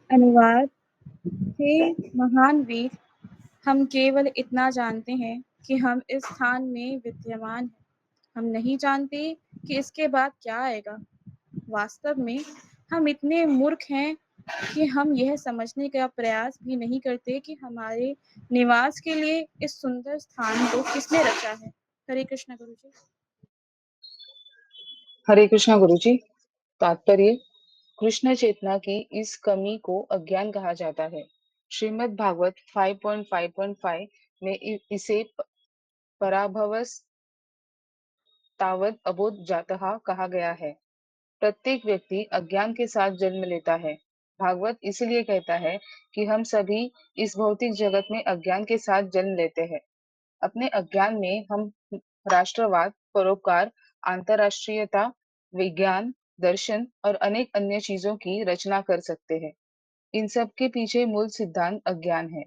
अनुवाद। हे महान वीर, हम केवल इतना जानते हैं कि हम इस स्थान में विद्यमान हैं। हम नहीं जानते कि इसके बाद क्या आएगा। वास्तव में हम इतने मूर्ख हैं कि हम यह समझने का प्रयास भी नहीं करते कि हमारे निवास के लिए इस सुंदर स्थान को किसने रचा है। हरे कृष्ण गुरु जी। हरे कृष्णा गुरुजी। तात्पर्य: कृष्ण चेतना की इस कमी को अज्ञान कहा जाता है। श्रीमद् भागवत 5.5.5 में इसे पराभवस तावत अबोध जातः कहा गया है। प्रत्येक व्यक्ति अज्ञान के साथ जन्म लेता है। भागवत इसलिए कहता है कि हम सभी इस भौतिक जगत में अज्ञान के साथ जन्म लेते हैं। अपने अज्ञान में हम राष्ट्रवाद, परोपकार, अंतरराष्ट्रीयता, विज्ञान, दर्शन और अनेक अन्य चीजों की रचना कर सकते हैं। इन सब के पीछे मूल सिद्धांत अज्ञान है।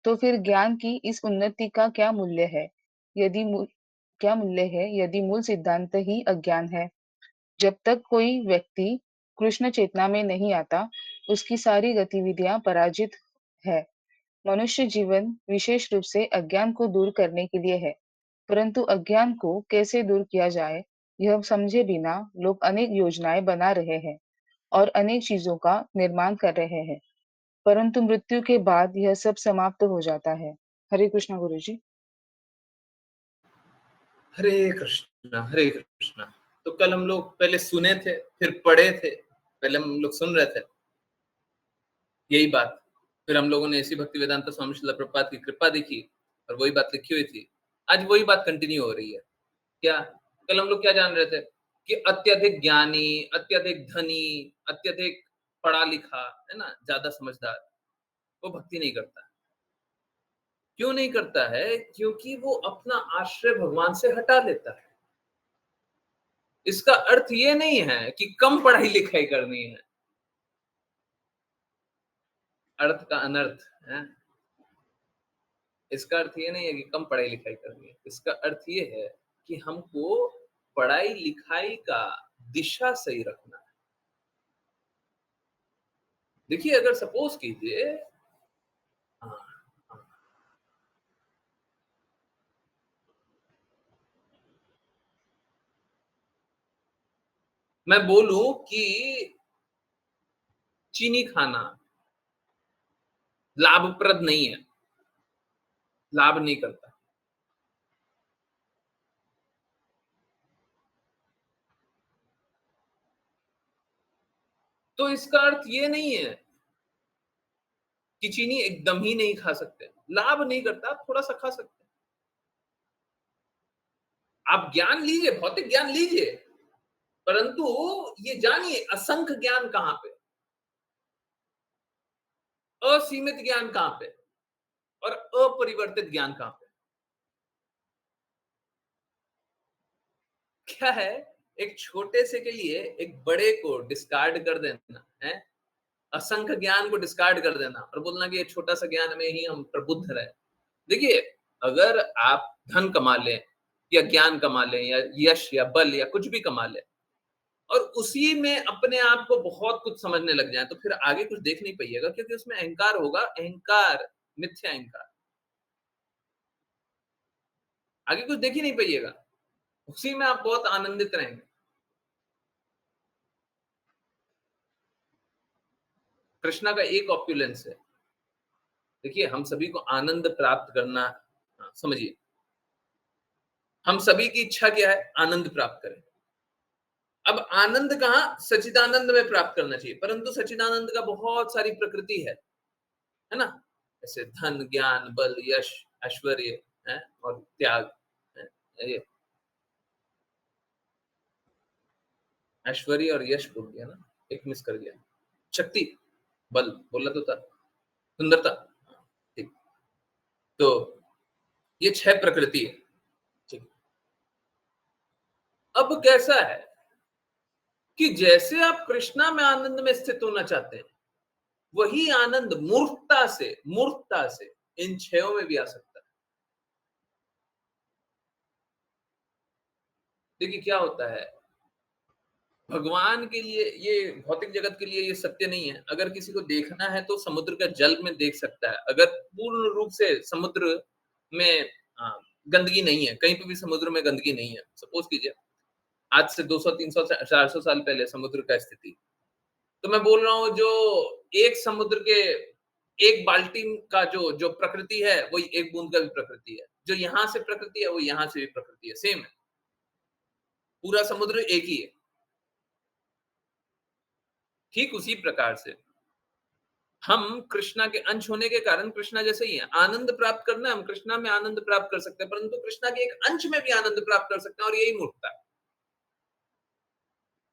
तो फिर ज्ञान की इस उन्नति का क्या मूल्य है? यदि क्या मूल्य है यदि मूल सिद्धांत ही अज्ञान है? जब तक कोई व्यक्ति कृष्ण चेतना में नहीं आता, उसकी सारी गतिविधियां पराजित है। मनुष्य जीवन विशेष रूप से अज्ञान को दूर करने के लिए है। परंतु अज्ञान को कैसे दूर किया जाए, यह समझे बिना लोग अनेक योजनाएं बना रहे हैं और अनेक चीजों का निर्माण कर रहे हैं। परंतु मृत्यु के बाद यह सब समाप्त हो जाता है। हरे कृष्णा गुरु जी। हरे कृष्णा हरे कृष्णा। तो कल हम लोग पहले सुने थे, फिर पढ़े थे। पहले हम लोग सुन रहे थे यही बात, फिर हम लोगों ने ऐसी भक्ति वेदांत स्वामी श्रील प्रभुपाद की कृपा देखी और वही बात लिखी हुई थी। आज वही बात कंटिन्यू हो रही है। क्या कल हम लोग क्या जान रहे थे कि अत्यधिक ज्ञानी, अत्यधिक धनी, अत्यधिक पढ़ा लिखा, है ना, ज्यादा समझदार, वो भक्ति नहीं करता। क्यों नहीं करता है? क्योंकि वो अपना आश्रय भगवान से हटा लेता है। इसका अर्थ ये नहीं है कि कम पढ़ाई लिखाई करनी है, अर्थ का अनर्थ है। इसका अर्थ ये नहीं है कि कम पढ़ाई लिखाई करनी है। इसका अर्थ ये है कि हमको पढ़ाई लिखाई का दिशा सही रखना है। देखिए, अगर सपोज कीजिए, हाँ, मैं बोलूं कि चीनी खाना लाभप्रद नहीं है, लाभ नहीं करता, तो इसका अर्थ ये नहीं है कि चीनी एकदम ही नहीं खा सकते। लाभ नहीं करता, थोड़ा सा खा सकते हैं। आप ज्ञान लीजिए, भौतिक ज्ञान लीजिए, परंतु ये जानिए असंख्य ज्ञान कहां पे, असीमित ज्ञान कहां पे और अपरिवर्तित ज्ञान कहां पे। क्या है, एक छोटे से के लिए एक बड़े को डिस्कार्ड कर देना है, असंख्य ज्ञान को डिस्कार्ड कर देना और बोलना कि ये छोटा सा ज्ञान में ही हम प्रबुद्ध रहे। देखिए, अगर आप धन कमा लें या ज्ञान कमा लें या यश या बल या कुछ भी कमा लें और उसी में अपने आप को बहुत कुछ समझने लग जाए, तो फिर आगे कुछ देख नहीं पाइएगा, क्योंकि उसमें अहंकार होगा, अहंकार, मिथ्या अहंकार। आगे कुछ देख ही नहीं पाइएगा, उसी में आप बहुत आनंदित रहेंगे। कृष्णा का एक ऑप्युलेंस है। देखिए, हम सभी को आनंद प्राप्त करना, समझिए, हम सभी की इच्छा क्या है? आनंद प्राप्त करें। अब आनंद कहां? सच्चिदानंद में प्राप्त करना चाहिए, परंतु सच्चिदानंद का बहुत सारी प्रकृति है ना, जैसे धन, ज्ञान, बल, यश, ऐश्वर्य है और त्याग है। ये ऐश्वर्य और यश बोल दिया ना, एक मिस कर गया। शक्ति, बल बोला तो था, सुंदरता, ठीक। तो ये 6 प्रकृति है, ठीक। अब कैसा है कि जैसे आप कृष्णा में आनंद में स्थित होना चाहते हैं, वही आनंद मूर्खता से इन 6 में भी आ सकता है। देखिए क्या होता है भगवान के लिए, ये भौतिक जगत के लिए ये सत्य नहीं है। अगर किसी को देखना है तो समुद्र का जल में देख सकता है। अगर पूर्ण रूप से समुद्र में गंदगी नहीं है, कहीं पे भी समुद्र में गंदगी नहीं है, सपोज कीजिए आज से 200, 300, 400 साल पहले समुद्र का स्थिति, तो मैं बोल रहा हूँ जो एक समुद्र के एक बाल्टी का जो जो प्रकृति है, वो एक बूंद का भी प्रकृति है। जो यहाँ से प्रकृति है, वो यहाँ से भी प्रकृति है, सेम है। पूरा समुद्र एक ही है। ठीक उसी प्रकार से हम कृष्णा के अंश होने के कारण कृष्णा जैसे ही हैं। आनंद प्राप्त करना है, हम कृष्णा में आनंद प्राप्त कर सकते हैं, परंतु कृष्णा के एक अंश में भी आनंद प्राप्त कर सकते हैं, और यही मूर्खता है।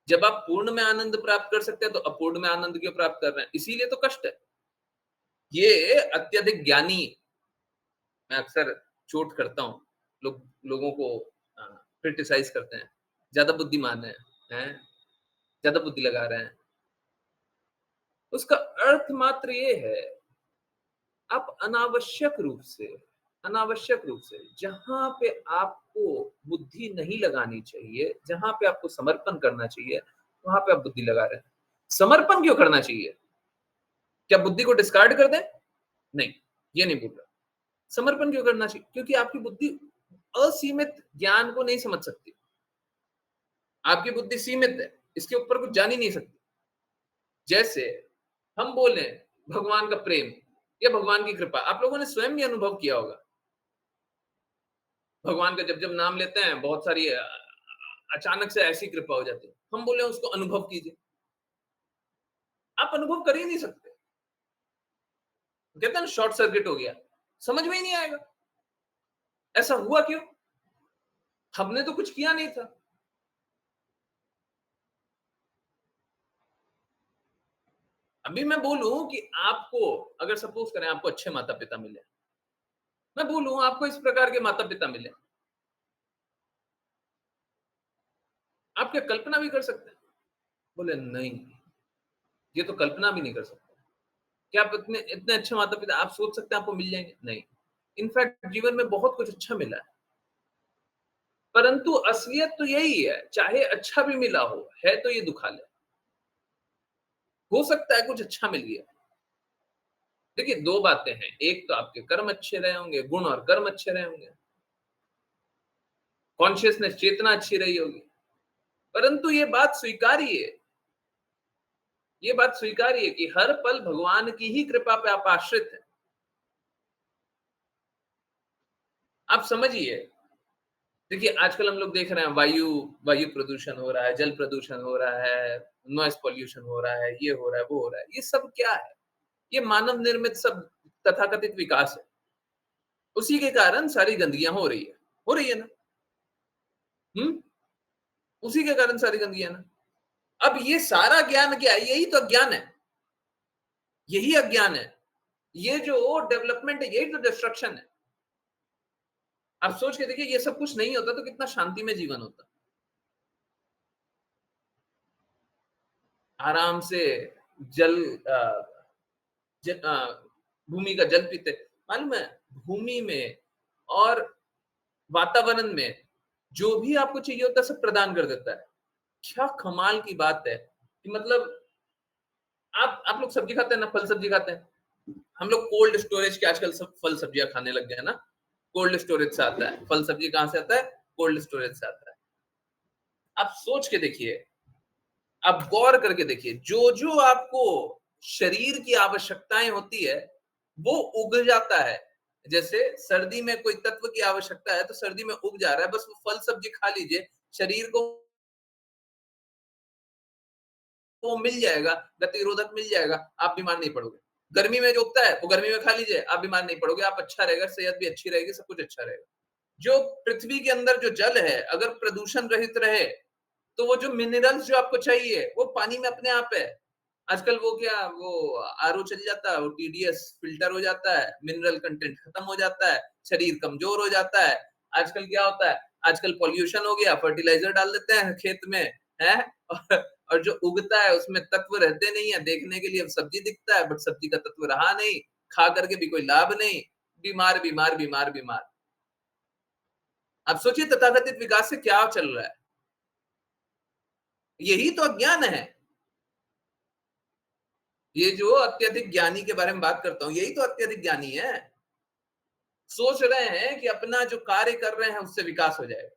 जब आप पूर्ण में आनंद प्राप्त कर सकते हैं तो अपूर्ण में आनंद क्यों प्राप्त कर रहे हैं? इसीलिए तो कष्ट है। ये अत्यधिक ज्ञानी, मैं अक्सर चोट करता हूँ, लोगों को क्रिटिसाइज करते हैं, ज्यादा बुद्धिमान हैं, ज्यादा बुद्धि लगा रहे हैं। उसका अर्थ मात्र ये है, आप अनावश्यक रूप से जहां पे आपको बुद्धि नहीं लगानी चाहिए, जहां पे आपको समर्पण करना चाहिए, वहां पे आप बुद्धि लगा रहे हैं। समर्पण क्यों करना चाहिए? क्या बुद्धि को डिस्कार्ड कर दें? नहीं, ये नहीं बोल रहा। समर्पण क्यों करना चाहिए? क्योंकि आपकी बुद्धि असीमित ज्ञान को नहीं समझ सकती। आपकी बुद्धि सीमित है, इसके ऊपर कुछ जान ही नहीं सकती। जैसे हम बोले भगवान का प्रेम या भगवान की कृपा, आप लोगों ने स्वयं भी अनुभव किया होगा। भगवान का जब जब नाम लेते हैं, बहुत सारी अचानक से ऐसी कृपा हो जाती है। हम बोले उसको अनुभव कीजिए, आप अनुभव कर ही नहीं सकते। कहते हैं ना शॉर्ट सर्किट हो गया, समझ में ही नहीं आएगा ऐसा हुआ क्यों? हमने तो कुछ किया नहीं था। अभी मैं बोलूं कि आपको, अगर सपोज करें आपको अच्छे माता पिता मिले, मैं बोलूं आपको इस प्रकार के माता पिता मिले, आप क्या कल्पना भी कर सकते हैं? बोले नहीं, ये तो कल्पना भी नहीं कर सकते। क्या आप इतने इतने अच्छे माता पिता आप सोच सकते हैं आपको मिल जाएंगे? नहीं। इनफैक्ट जीवन में बहुत कुछ अच्छा मिला है, परंतु असलियत तो यही है, चाहे अच्छा भी मिला है तो ये दुखालय। हो सकता है कुछ अच्छा मिल गया। देखिए दो बातें हैं, एक तो आपके कर्म अच्छे रहे होंगे, गुण और कर्म अच्छे रहे होंगे, कॉन्शियसनेस चेतना अच्छी रही होगी, परंतु ये बात स्वीकारिए कि हर पल भगवान की ही कृपा पे आप आश्रित हैं। आप समझिए, देखिए आजकल हम लोग देख रहे हैं वायु प्रदूषण हो रहा है, जल प्रदूषण हो रहा है, नॉइस पॉल्यूशन हो रहा है, ये हो रहा है, वो हो रहा है। ये सब क्या है? ये मानव निर्मित सब तथाकथित विकास है। उसी के कारण सारी गंदगियां हो रही है ना। उसी के कारण सारी गंदगियां ना। अब ये सारा ज्ञान क्या है? यही तो अज्ञान है, यही अज्ञान है। ये जो डेवलपमेंट है, यही तो डिस्ट्रक्शन है। आप सोच के देखिए, ये सब कुछ नहीं होता तो कितना शांति में जीवन होता। आराम से जल भूमि का जल पीते। मालूम है, भूमि में और वातावरण में जो भी आपको चाहिए होता है सब प्रदान कर देता है। क्या कमाल की बात है कि मतलब आप लोग सब्जी खाते हैं ना, फल सब्जी खाते हैं। हम लोग कोल्ड स्टोरेज के आजकल सब फल सब्जियां खाने लग गए हैं ना। कोल्ड स्टोरेज से आता है फल सब्जी, कहां से आता है? कोल्ड स्टोरेज से आता है। आप सोच के देखिए, आप गौर करके देखिए, जो जो आपको शरीर की आवश्यकताएं होती है वो उग जाता है। जैसे सर्दी में कोई तत्व की आवश्यकता है तो सर्दी में उग जा रहा है, बस वो फल सब्जी खा लीजिए, शरीर को वो मिल जाएगा, गतिरोधक मिल जाएगा, आप बीमार नहीं पड़ोगे। गर्मी में जो उगता है वो गर्मी में खा लीजिए, आप बीमार नहीं पड़ोगे, आप अच्छा रहेगा, सेहत भी अच्छी रहेगी, सब कुछ अच्छा रहेगा। जो पृथ्वी के अंदर जो जल है अगर प्रदूषण रहित रहे तो वो जो मिनरल्स जो आपको चाहिए वो पानी में अपने आप है। आजकल वो आरओ चल जाता है, वो टीडीएस फिल्टर हो जाता है, मिनरल कंटेंट खत्म हो जाता है, शरीर कमजोर हो जाता है। आजकल क्या होता है? आजकल पॉल्यूशन हो गया, फर्टिलाइजर डाल देते हैं खेत में, है और जो उगता है उसमें तत्व रहते नहीं है। देखने के लिए अब सब्जी दिखता है बट सब्जी का तत्व रहा नहीं, खा करके भी कोई लाभ नहीं, बीमार बीमार बीमार बीमार। अब सोचिए तथाकथित विकास से क्या चल रहा है। यही तो अज्ञान है। ये जो अत्यधिक ज्ञानी के बारे में बात करता हूं, यही तो अत्यधिक ज्ञानी है। सोच रहे हैं कि अपना जो कार्य कर रहे हैं उससे विकास हो जाएगा।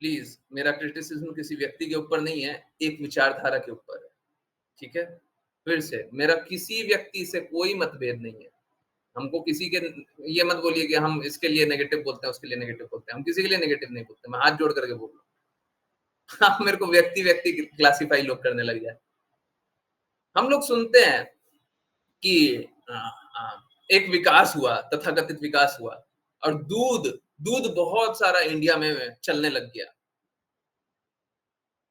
प्लीज, मेरा क्रिटिसिज्म किसी व्यक्ति के ऊपर नहीं है, एक विचारधारा के ऊपर है। ठीक है, फिर से मेरा किसी व्यक्ति से कोई मतभेद नहीं है। हमको किसी के ये मत बोलिए कि हम इसके लिए नेगेटिव बोलते हैं, उसके लिए नेगेटिव बोलते हैं। हम किसी के लिए नेगेटिव नहीं बोलते। मैं हाथ जोड़ करके बोल रहा हूँ। आप मेरे को व्यक्ति व्यक्ति क्लासिफाई लोग करने लग जाए। हम लोग सुनते हैं कि एक विकास हुआ, तथाकथित विकास हुआ, और दूध दूध बहुत सारा इंडिया में चलने लग गया।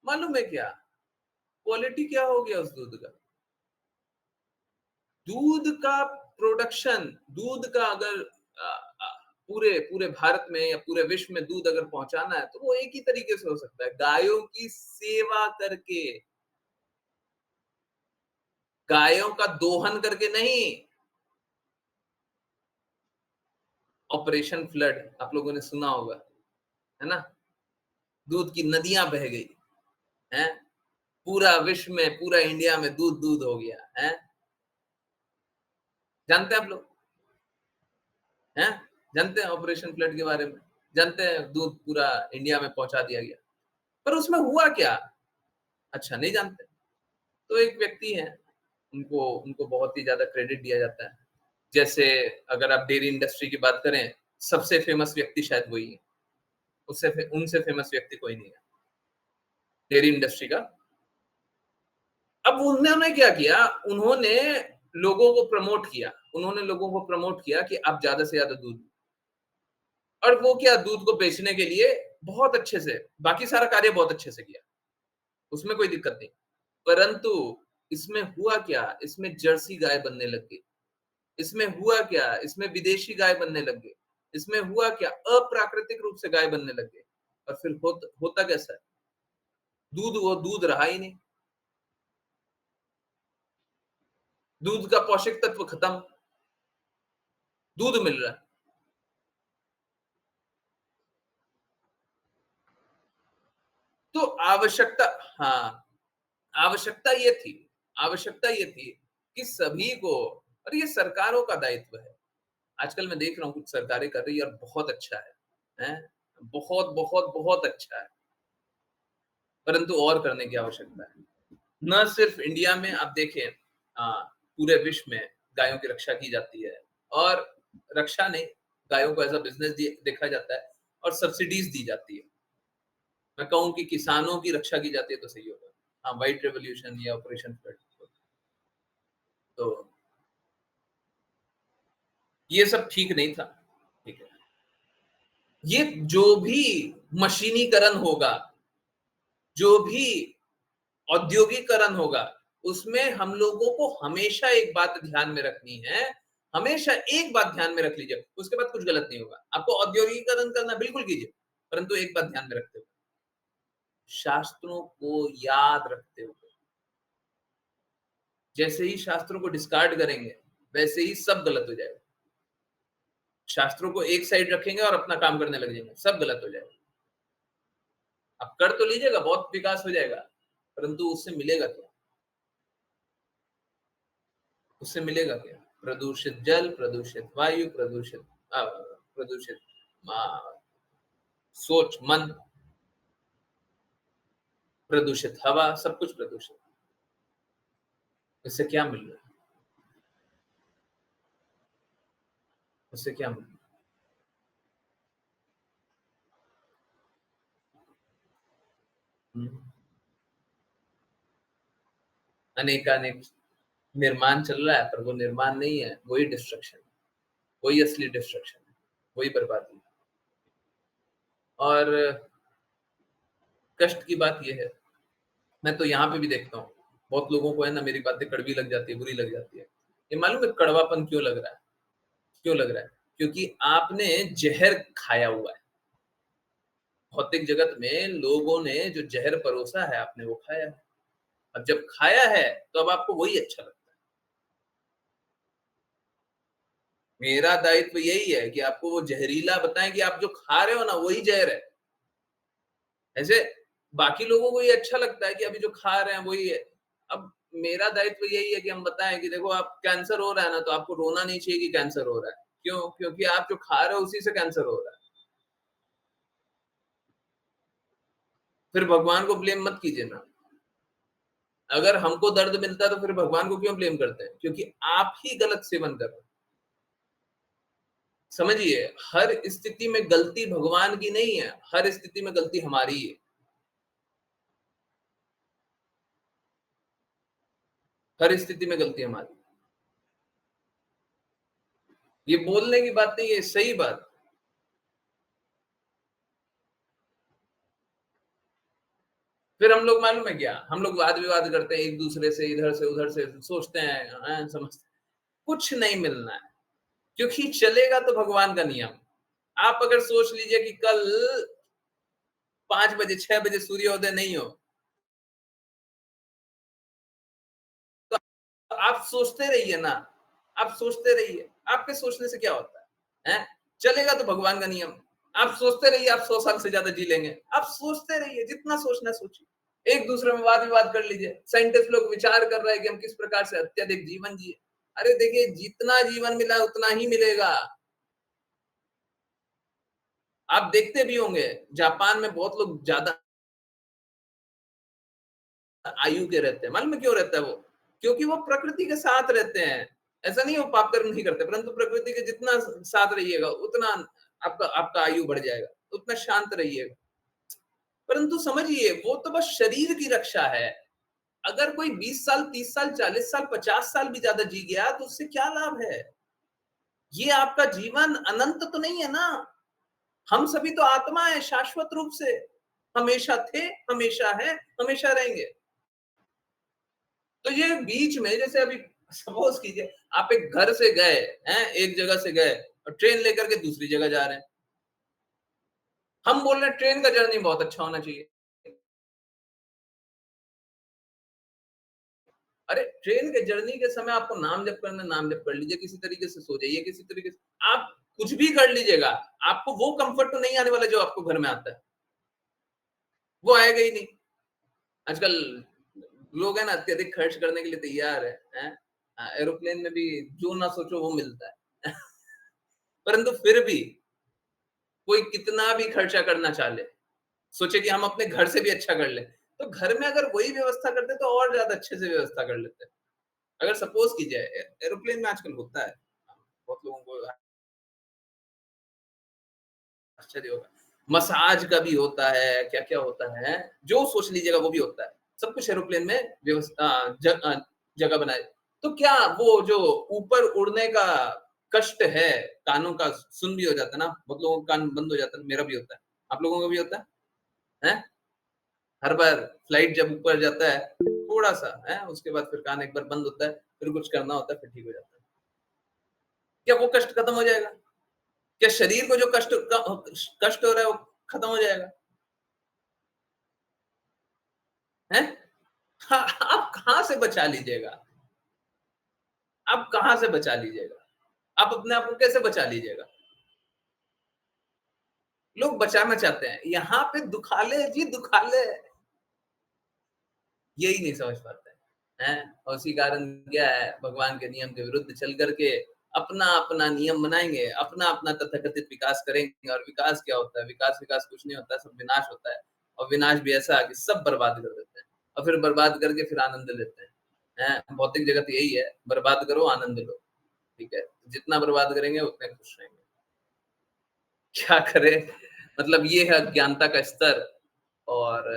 मालूम है क्या क्वालिटी क्या हो गया उस दूध का? दूध का प्रोडक्शन, दूध का अगर पूरे पूरे भारत में या पूरे विश्व में दूध अगर पहुंचाना है तो वो एक ही तरीके से हो सकता है, गायों की सेवा करके, गायों का दोहन करके नहीं। ऑपरेशन फ्लड आप लोगों ने सुना होगा, है ना? दूध की नदियां बह गई हैं, पूरा विश्व में, पूरा इंडिया में दूध दूध हो गया है। जानते हैं आप लोग? हैं? जानते हैं ऑपरेशन फ्लड के बारे में? जानते हैं दूध पूरा इंडिया में पहुंचा दिया गया, पर उसमें हुआ क्या? अच्छा, नहीं जानते? तो एक व्यक्ति है, उनको उनको बहुत ही ज्यादा क्रेडिट दिया जाता है। जैसे अगर आप डेयरी इंडस्ट्री की बात करें, सबसे फेमस व्यक्ति शायद वही है। उससे उनसे फेमस व्यक्ति कोई नहीं है डेयरी इंडस्ट्री का। अब उन्होंने क्या किया, उन्होंने लोगों को प्रमोट किया, उन्होंने लोगों को प्रमोट किया कि आप ज्यादा से ज्यादा दूध, और वो क्या, दूध को बेचने के लिए बहुत अच्छे से, बाकी सारा कार्य बहुत अच्छे से किया, उसमें कोई दिक्कत नहीं। परंतु इसमें हुआ क्या, इसमें जर्सी गाय बनने लग गई। इसमें हुआ क्या, इसमें विदेशी गाय बनने लग गई। इसमें हुआ क्या, अप्राकृतिक रूप से गाय बनने लग गई। और फिर होता कैसा है, दूध, वो दूध रहा ही नहीं, दूध का पौष्टिक तत्व खत्म, दूध मिल रहा है। तो आवश्यकता, हाँ, आवश्यकता ये थी कि सभी को, और ये सरकारों का दायित्व है। आजकल मैं देख रहा हूँ कुछ सरकारें कर रही है और बहुत अच्छा है? बहुत बहुत बहुत अच्छा है, परंतु और करने की आवश्यकता है। न सिर्फ इंडिया में, आप देखें पूरे विश्व में गायों की रक्षा की जाती है, और रक्षा नहीं, गायों को एज अ बिजनेस देखा जाता है और सब्सिडीज दी जाती है। मैं कहूँ कि किसानों की रक्षा की जाती है तो सही होगा। हाँ, व्हाइट रेवोल्यूशन या ऑपरेशन फ्लड, तो ये सब ठीक नहीं था। ठीक है, ये जो भी मशीनीकरण होगा, जो भी औद्योगिकरण होगा, उसमें हम लोगों को हमेशा एक बात ध्यान में रखनी है, हमेशा एक बात ध्यान में रख लीजिए, उसके बाद कुछ गलत नहीं होगा। आपको औद्योगिकरण करना बिल्कुल कीजिए, परंतु एक बात ध्यान में रखते हुए, शास्त्रों को याद रखते हुए। जैसे ही शास्त्रों को डिस्कार्ड करेंगे, वैसे ही सब गलत हो जाएगा। शास्त्रों को एक साइड रखेंगे और अपना काम करने लग जाएंगे, सब गलत हो जाएगा। आप कर तो लीजिएगा, बहुत विकास हो जाएगा, परंतु उससे मिलेगा क्या? उससे मिलेगा क्या? प्रदूषित जल, प्रदूषित वायु, प्रदूषित सोच, मन, प्रदूषित हवा, सब कुछ प्रदूषित। इससे क्या मिल रहा है? उससे क्या मिल रहा है? अनेकानेक निर्माण चल रहा है, पर वो निर्माण नहीं है, वही डिस्ट्रक्शन है, वही असली डिस्ट्रक्शन है, वही बर्बादी है। और कष्ट की बात यह है, मैं तो यहाँ पे भी देखता हूँ, बहुत लोगों को है ना, मेरी बातें कड़वी लग जाती है, बुरी लग जाती है। ये मालूम है कड़वापन क्यों लग रहा है? क्यों लग रहा है? क्योंकि आपने जहर खाया हुआ है। भौतिक जगत में लोगों ने जो जहर परोसा है, आपने वो खाया है। अब जब खाया है तो अब आपको वही अच्छा लगता है। मेरा दायित्व यही है कि आपको वो जहरीला बताएं कि आप जो खा रहे हो ना, वही जहर है। ऐसे बाकी लोगों को ये अच्छा लगता है कि अभी जो खा रहे हैं वही है। अब मेरा दायित्व यही है कि हम बताएं कि देखो आप कैंसर हो रहा है ना, तो आपको रोना नहीं चाहिए कि कैंसर हो रहा है। क्यों? क्योंकि आप जो खा रहे हो उसी से कैंसर हो रहा है। फिर भगवान को ब्लेम मत कीजिए ना। अगर हमको दर्द मिलता है तो फिर भगवान को क्यों ब्लेम करते हैं? क्योंकि आप ही गलत सेवन कर रहे हैं। समझिए, हर स्थिति में गलती भगवान की नहीं है, हर स्थिति में गलती हमारी है। हर स्थिति में गलती हमारी। ये बोलने की बात नहीं है, सही बात। फिर हम लोग मालूम है क्या, हम लोग वाद विवाद करते हैं एक दूसरे से, इधर से उधर से सोचते हैं, समझते हैं। कुछ नहीं मिलना है, क्योंकि चलेगा तो भगवान का नियम। आप अगर सोच लीजिए कि कल 5 बजे 6 बजे सूर्योदय नहीं हो, तो आप सोचते रहिए ना, आप सोचते रहिए। आपके सोचने से क्या होता है? चलेगा तो भगवान का नियम। आप सोचते रहिए, आप 100 साल से ज्यादा जी लेंगे। आप सोचते रहिए, जितना सोचना है सोचिए। एक दूसरे में वाद विवाद कर लीजिए। साइंटिस्ट लोग विचार कर रहे हैं कि हम किस प्रकार से अत्यधिक जीवन जिए। अरे देखिए, जितना जीवन मिला उतना ही मिलेगा। आप देखते भी होंगे, जापान में बहुत लोग ज्यादा आयु के रहते हैं। मालूम है क्यों रहता है वो? क्योंकि वो प्रकृति के साथ रहते हैं। ऐसा नहीं वो पाप कर्म नहीं करते, परंतु प्रकृति के जितना साथ रहिएगा उतना आपका आपका आयु बढ़ जाएगा, उतना शांत रहिएगा। परंतु समझिए, वो तो बस शरीर की रक्षा है। अगर कोई 20 साल 30 साल 40 साल 50 साल भी ज्यादा जी गया तो उससे क्या लाभ है? ये आपका जीवन अनंत तो नहीं है ना। हम सभी तो आत्मा है, शाश्वत रूप से। हमेशा थे, हमेशा है, हमेशा रहेंगे। तो ये बीच में, जैसे अभी सपोज कीजिए आप एक घर से गए हैं, एक जगह से गए और ट्रेन लेकर के दूसरी जगह जा रहे हैं। हम बोल रहे हैं ट्रेन का जर्नी बहुत अच्छा होना चाहिए। अरे ट्रेन के जर्नी के समय आपको नाम जप करना, नाम जप कर लीजिए, किसी तरीके से सो जाइए, किसी तरीके से आप कुछ भी कर लीजिएगा। आपको वो कंफर्ट तो नहीं आने वाला जो आपको घर में आता है, वो आएगा ही नहीं। आजकल लोग है ना अत्यधिक खर्च करने के लिए तैयार है? एरोप्लेन में भी जो ना सोचो वो मिलता है। परंतु फिर भी कोई कितना भी खर्चा करना चाह ले, सोचे कि हम अपने घर से भी अच्छा कर लें, तो घर में अगर वही व्यवस्था करते तो और ज्यादा अच्छे से व्यवस्था कर लेते। अगर सपोज की जाए, एरोप्लेन में आजकल होता है, बहुत लोगों को आश्चर्य होगा, मसाज का भी होता है, क्या क्या होता है, जो सोच लीजिएगा वो भी होता है। सब कुछ एरोप्लेन में व्यवस्था जगह बनाए। तो क्या वो जो ऊपर उड़ने का कष्ट है, कानों का सुन भी हो जाता है ना, बहुत लोगों का कान बंद हो जाता है, मेरा भी होता है, आप लोगों का भी होता है? हर बार फ्लाइट जब ऊपर जाता है थोड़ा सा है, उसके बाद फिर कान एक बार बंद होता है, फिर कुछ करना होता है, फिर ठीक हो जाता है। क्या वो कष्ट खत्म हो जाएगा? क्या शरीर को जो कष्ट हो रहा है वो खत्म हो जाएगा? है? हाँ, आप कहां से बचा लीजिएगा? आप कहां से बचा लीजिएगा? आप अपने आप को कैसे बचा लीजिएगा? लोग बचाना चाहते हैं, यहाँ पे दुखाले जी, दुखाले। यही नहीं समझ पाते हैं? और उसी कारण क्या है, भगवान के नियम के विरुद्ध चल करके अपना अपना नियम बनाएंगे, अपना अपना तथाकथित विकास करेंगे। और विकास क्या होता है? विकास विकास कुछ नहीं होता है, सब विनाश होता है। और विनाश भी ऐसा कि सब बर्बाद कर देते हैं, और फिर बर्बाद करके फिर आनंद लेते हैं? भौतिक जगत यही है, बर्बाद करो आनंद लो। ठीक है, जितना बर्बाद करेंगे उतने खुश रहेंगे। क्या करें? मतलब ये है अज्ञानता का स्तर। और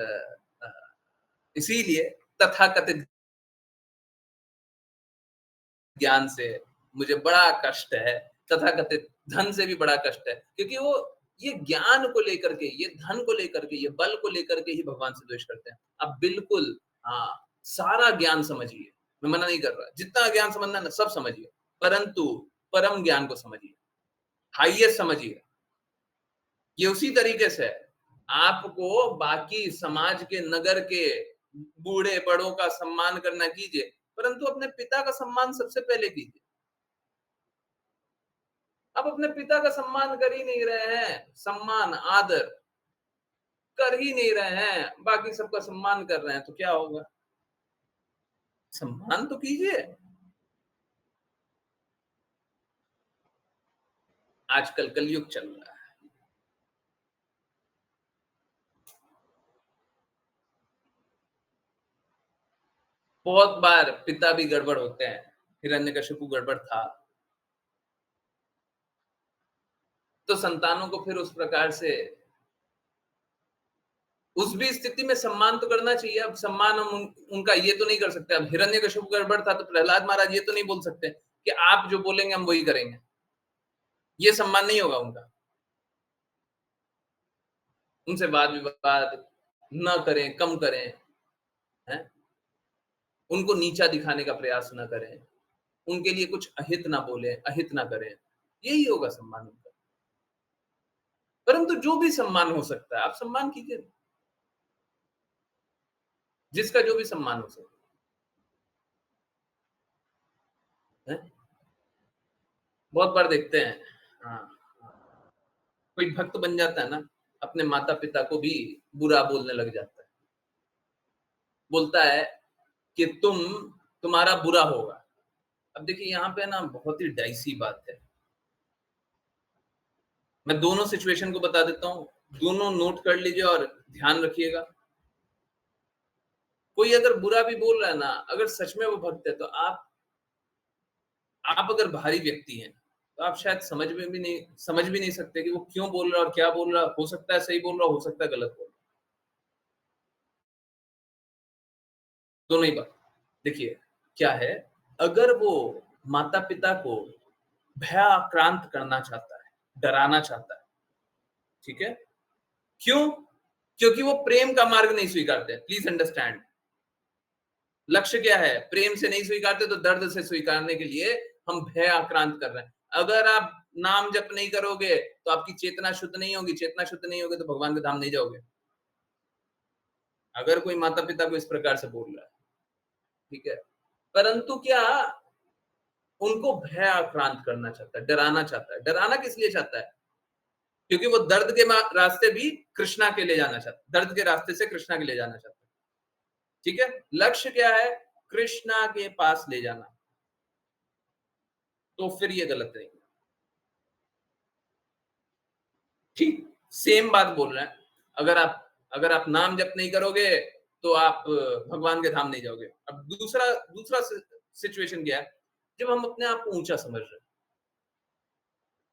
इसीलिए तथाकथित ज्ञान से मुझे बड़ा कष्ट है, तथाकथित धन से भी बड़ा कष्ट है, क्योंकि वो ये ज्ञान को लेकर के, ये धन को लेकर के, ये बल को लेकर के ही भगवान से द्वेष करते हैं। अब बिल्कुल सारा ज्ञान समझिए, मैं मना नहीं कर रहा, जितना ज्ञान समझना है ना सब समझिए, परंतु परम ज्ञान को समझिए, हाईएस्ट समझिए। ये उसी तरीके से है। आपको बाकी समाज के, नगर के बूढ़े बड़ों का सम्मान करना कीजिए, परंतु अपने पिता का सम्मान सबसे पहले कीजिए। आप अपने पिता का सम्मान कर ही नहीं रहे हैं। सम्मान, आदर, कर ही नहीं रहे हैं, बाकी सबका सम्मान कर रहे हैं, तो क्या होगा? सम्मान तो कीजिए। आजकल कलयुग चल रहा है। बहुत बार पिता भी गड़बड़ होते हैं। हिरण्यकशिपु गड़बड़ था। तो संतानों को फिर उस प्रकार से उस भी स्थिति में सम्मान तो करना चाहिए। अब सम्मान हम उनका ये तो नहीं कर सकते। अब हिरण्यकशिपु गड़बड़ था तो प्रहलाद महाराज ये तो नहीं बोल सकते कि आप जो बोलेंगे हम वही करेंगे। ये सम्मान नहीं होगा उनका। उनसे वाद विवाद न करें, कम करें, हैं? उनको नीचा दिखाने का प्रयास न करें, उनके लिए कुछ अहित ना बोले, अहित ना करें, यही होगा सम्मान उनका। परंतु जो भी सम्मान हो सकता है आप सम्मान कीजिए, जिसका जो भी सम्मान हो सकता है। बहुत बार देखते हैं, हाँ, कोई भक्त बन जाता है ना, अपने माता पिता को भी बुरा बोलने लग जाता है। बोलता है कि तुम्हारा बुरा होगा। अब देखिए यहाँ पे ना बहुत ही डाइसी बात है। मैं दोनों सिचुएशन को बता देता हूँ, दोनों नोट कर लीजिए और ध्यान रखिएगा। कोई अगर बुरा भी बोल रहा है ना, अगर सच में वो भक्त है तो आप अगर बाहरी व्यक्ति हैं तो आप शायद समझ भी नहीं सकते कि वो क्यों बोल रहा है और क्या बोल रहा है। हो सकता है सही बोल रहा, हो सकता है गलत बोल रहा। दोनों ही बात। देखिए क्या है, अगर वो माता पिता को भयाक्रांत करना चाहता है, डराना चाहता है, ठीक है, क्यों? क्योंकि वो प्रेम का मार्ग नहीं स्वीकारते। प्लीज अंडरस्टैंड, लक्ष्य क्या है? प्रेम से नहीं स्वीकारते तो दर्द से स्वीकारने के लिए हम भय आक्रांत कर रहे हैं। अगर आप नाम जप नहीं करोगे तो आपकी चेतना शुद्ध नहीं होगी, चेतना शुद्ध नहीं होगी तो भगवान के धाम नहीं जाओगे। अगर कोई माता पिता को इस प्रकार से बोल रहा है, ठीक है, परंतु क्या उनको भय आक्रांत करना चाहता है, डराना चाहता है। डराना किस लिए चाहता है? क्योंकि वो दर्द के रास्ते भी कृष्णा के ले जाना चाहता है, दर्द के रास्ते से कृष्णा के ले जाना चाहता है। ठीक है, लक्ष्य क्या है? कृष्णा के पास ले जाना। तो फिर ये गलत नहीं। ठीक सेम बात बोल रहे हैं। अगर आप नाम जप नहीं करोगे तो आप भगवान के धाम नहीं जाओगे। अब दूसरा सिचुएशन क्या है? जब हम अपने आप को ऊंचा समझ रहे हैं,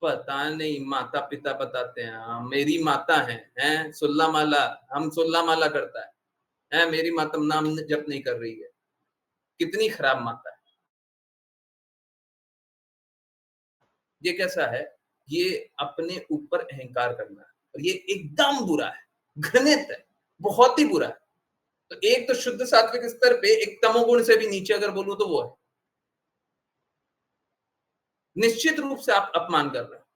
पता नहीं माता पिता बताते हैं, हाँ, मेरी माता हैं सुल्ला माला, हम सुल्ला माला करता है, मेरी माता नाम जप नहीं कर रही है। कितनी खराब माता है। ये कैसा है? ये अपने ऊपर अहंकार करना है और ये एकदम बुरा है, घृणित है, बहुत ही बुरा है। तो एक तो शुद्ध सात्विक स्तर पे एक तमोगुण से भी नीचे अगर बोलूं तो वो है। निश्चित रूप से आप अपमान कर रहे हैं।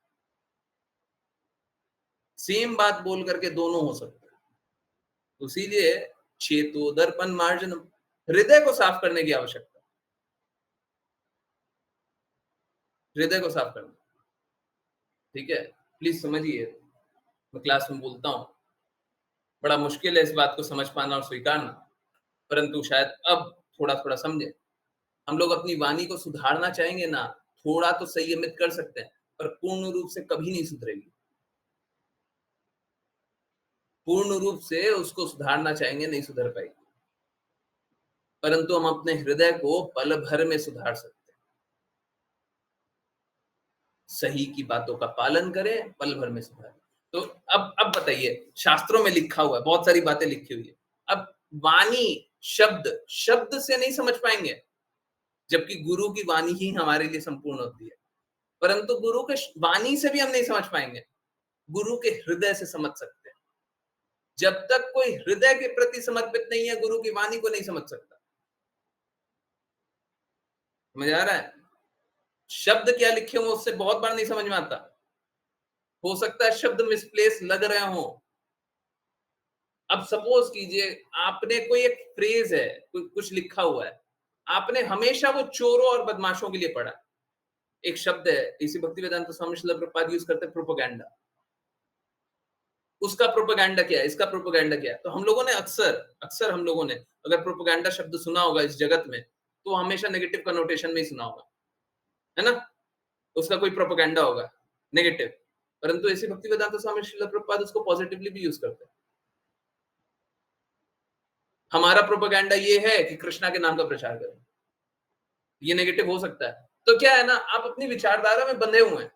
सेम बात बोल करके दोनों हो सकता है। इसीलिए चेतो दर्पण मार्जनम, हृदय को साफ करने की आवश्यकता, हृदय को साफ करना। ठीक है, प्लीज समझिए, मैं क्लास में बोलता हूं, बड़ा मुश्किल है इस बात को समझ पाना और स्वीकारना, परंतु शायद अब थोड़ा थोड़ा समझे। हम लोग अपनी वाणी को सुधारना चाहेंगे ना, थोड़ा तो संयमित कर सकते हैं, पर पूर्ण रूप से कभी नहीं सुधरेगी। पूर्ण रूप से उसको सुधारना चाहेंगे, नहीं सुधर पाएगी। परंतु हम अपने हृदय को पल भर में सुधार सकते हैं। सही की बातों का पालन करें, पल भर में सुधार। तो अब बताइए, शास्त्रों में लिखा हुआ है, बहुत सारी बातें लिखी हुई है। अब वाणी शब्द शब्द से नहीं समझ पाएंगे, जबकि गुरु की वाणी ही हमारे लिए संपूर्ण होती है। परंतु गुरु के वाणी से भी हम नहीं समझ पाएंगे, गुरु के हृदय से समझ सकते हैं। जब तक कोई हृदय के प्रति समर्पित नहीं है, गुरु की वाणी को नहीं समझ सकता। समझ आ रहा है? शब्द क्या लिखे हो उससे बहुत बार नहीं समझ में आता। हो सकता है शब्द मिसप्लेस लग रहे हो। अब सपोज कीजिए आपने कोई एक फ्रेज है, कुछ लिखा हुआ है, आपने हमेशा वो चोरों और बदमाशों के लिए पढ़ा। एक शब्द है, इसी भक्ति वेदांत स्वामी श्रील प्रभुपाद यूज करते हैं, प्रोपेगेंडा। उसका प्रोपेगेंडा क्या है, इसका प्रोपेगेंडा क्या है। तो हम लोगों ने अक्सर हम लोगों ने अगर प्रोपेगेंडा शब्द सुना होगा इस जगत में, तो हमेशा नेगेटिव कनोटेशन में ही सुना होगा, है ना? उसका कोई प्रोपेगेंडा होगा नेगेटिव, परंतु ऐसी भक्ति वेदांत स्वामी श्रील प्रभुपाद उसको पॉजिटिवली भी यूज करते हैं। हमारा प्रोपेगेंडा ये है कि कृष्णा के नाम का प्रचार करें, ये नेगेटिव हो सकता है। तो क्या है ना, आप अपनी विचारधारा में बंधे हुए हैं।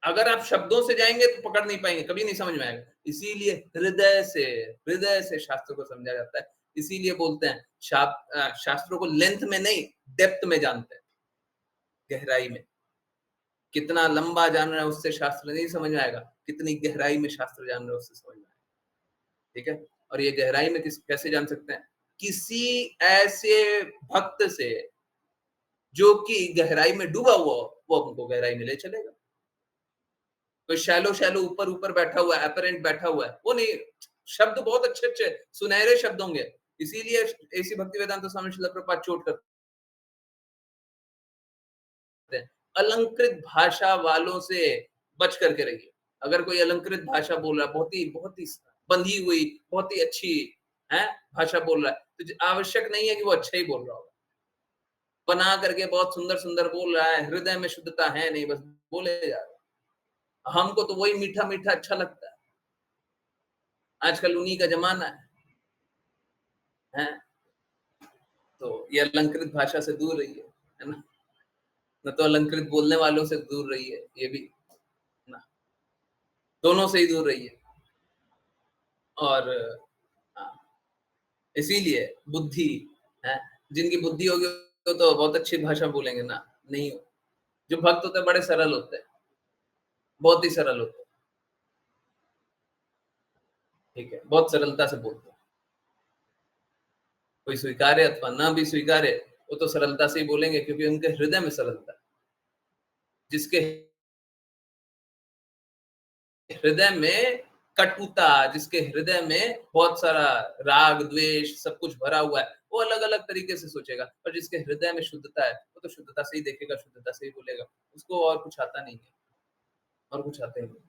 अगर आप शब्दों से जाएंगे तो पकड़ नहीं पाएंगे, कभी नहीं समझ में आएगा। इसीलिए हृदय से शास्त्र को समझा जाता है। इसीलिए बोलते हैं शास्त्रों को लेंथ में नहीं, डेप्थ में जानते हैं, गहराई में। कितना लंबा जान रहा है उससे शास्त्र नहीं समझ में आएगा, कितनी गहराई में शास्त्र जान रहा है उससे समझ में आएगा। ठीक है, और ये गहराई में कैसे जान सकते हैं? किसी ऐसे भक्त से जो कि गहराई में डूबा हुआ हो, वो हमको गहराई में ले चलेगा। कोई शैलो ऊपर बैठा हुआ है, अपरेंट बैठा हुआ है, वो नहीं। शब्द बहुत अच्छे सुनहरे शब्द होंगे। इसीलिए ऐसी भक्ति वेदांत स्वामी श्रील प्रभुपाद चोट करते हैं, अलंकृत भाषा वालों से बच करके रहिए। अगर कोई अलंकृत भाषा बोल रहा है, बहुत ही बंधी हुई, बहुत ही अच्छी है भाषा बोल रहा है, तो आवश्यक नहीं है कि वो अच्छा ही बोल रहा होगा। बना करके बहुत सुंदर बोल रहा है, हृदय में शुद्धता है नहीं, बस बोले जा रहा है। हमको तो वही मीठा अच्छा लगता है। आजकल उन्हीं का जमाना है? तो ये अलंकृत भाषा से दूर रहिए, है ना? न तो अलंकृत बोलने वालों से दूर रहिए, ये भी ना, दोनों से ही दूर रहिए। और इसीलिए बुद्धि है, जिनकी बुद्धि होगी तो बहुत अच्छी भाषा बोलेंगे ना, नहीं हो। जो भक्त होते हैं बड़े सरल होते हैं, बहुत ही सरल होते हैं। ठीक है, बहुत सरलता से बोलते हैं। कोई स्वीकार्य अथवा ना भी स्वीकार्य, वो तो सरलता से ही बोलेंगे, क्योंकि उनके हृदय में सरलता है। जिसके हृदय में कटुता, जिसके हृदय में बहुत सारा राग द्वेष सब कुछ भरा हुआ है, वो अलग अलग तरीके से सोचेगा। और जिसके हृदय में शुद्धता है, वो तो शुद्धता से ही देखेगा, शुद्धता से ही बोलेगा। उसको और कुछ आता नहीं है, और कुछ आता ही नहीं।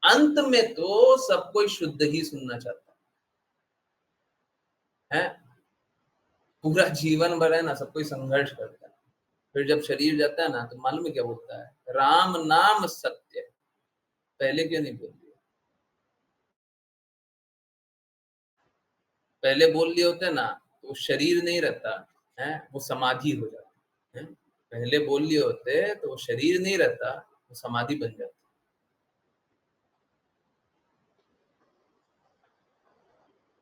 अंत में तो सब कोई शुद्ध ही सुनना चाहता है। पूरा जीवन भर है ना, सब कोई संघर्ष करता है। फिर जब शरीर जाता है ना, तो मालूम है क्या बोलता है? राम नाम सत्य। पहले क्यों नहीं बोल दिया? पहले बोल लिए होते ना, तो शरीर नहीं रहता है, वो समाधि हो जाता है। पहले बोल लिए होते तो वो शरीर नहीं रहता, वो समाधि बन जाती।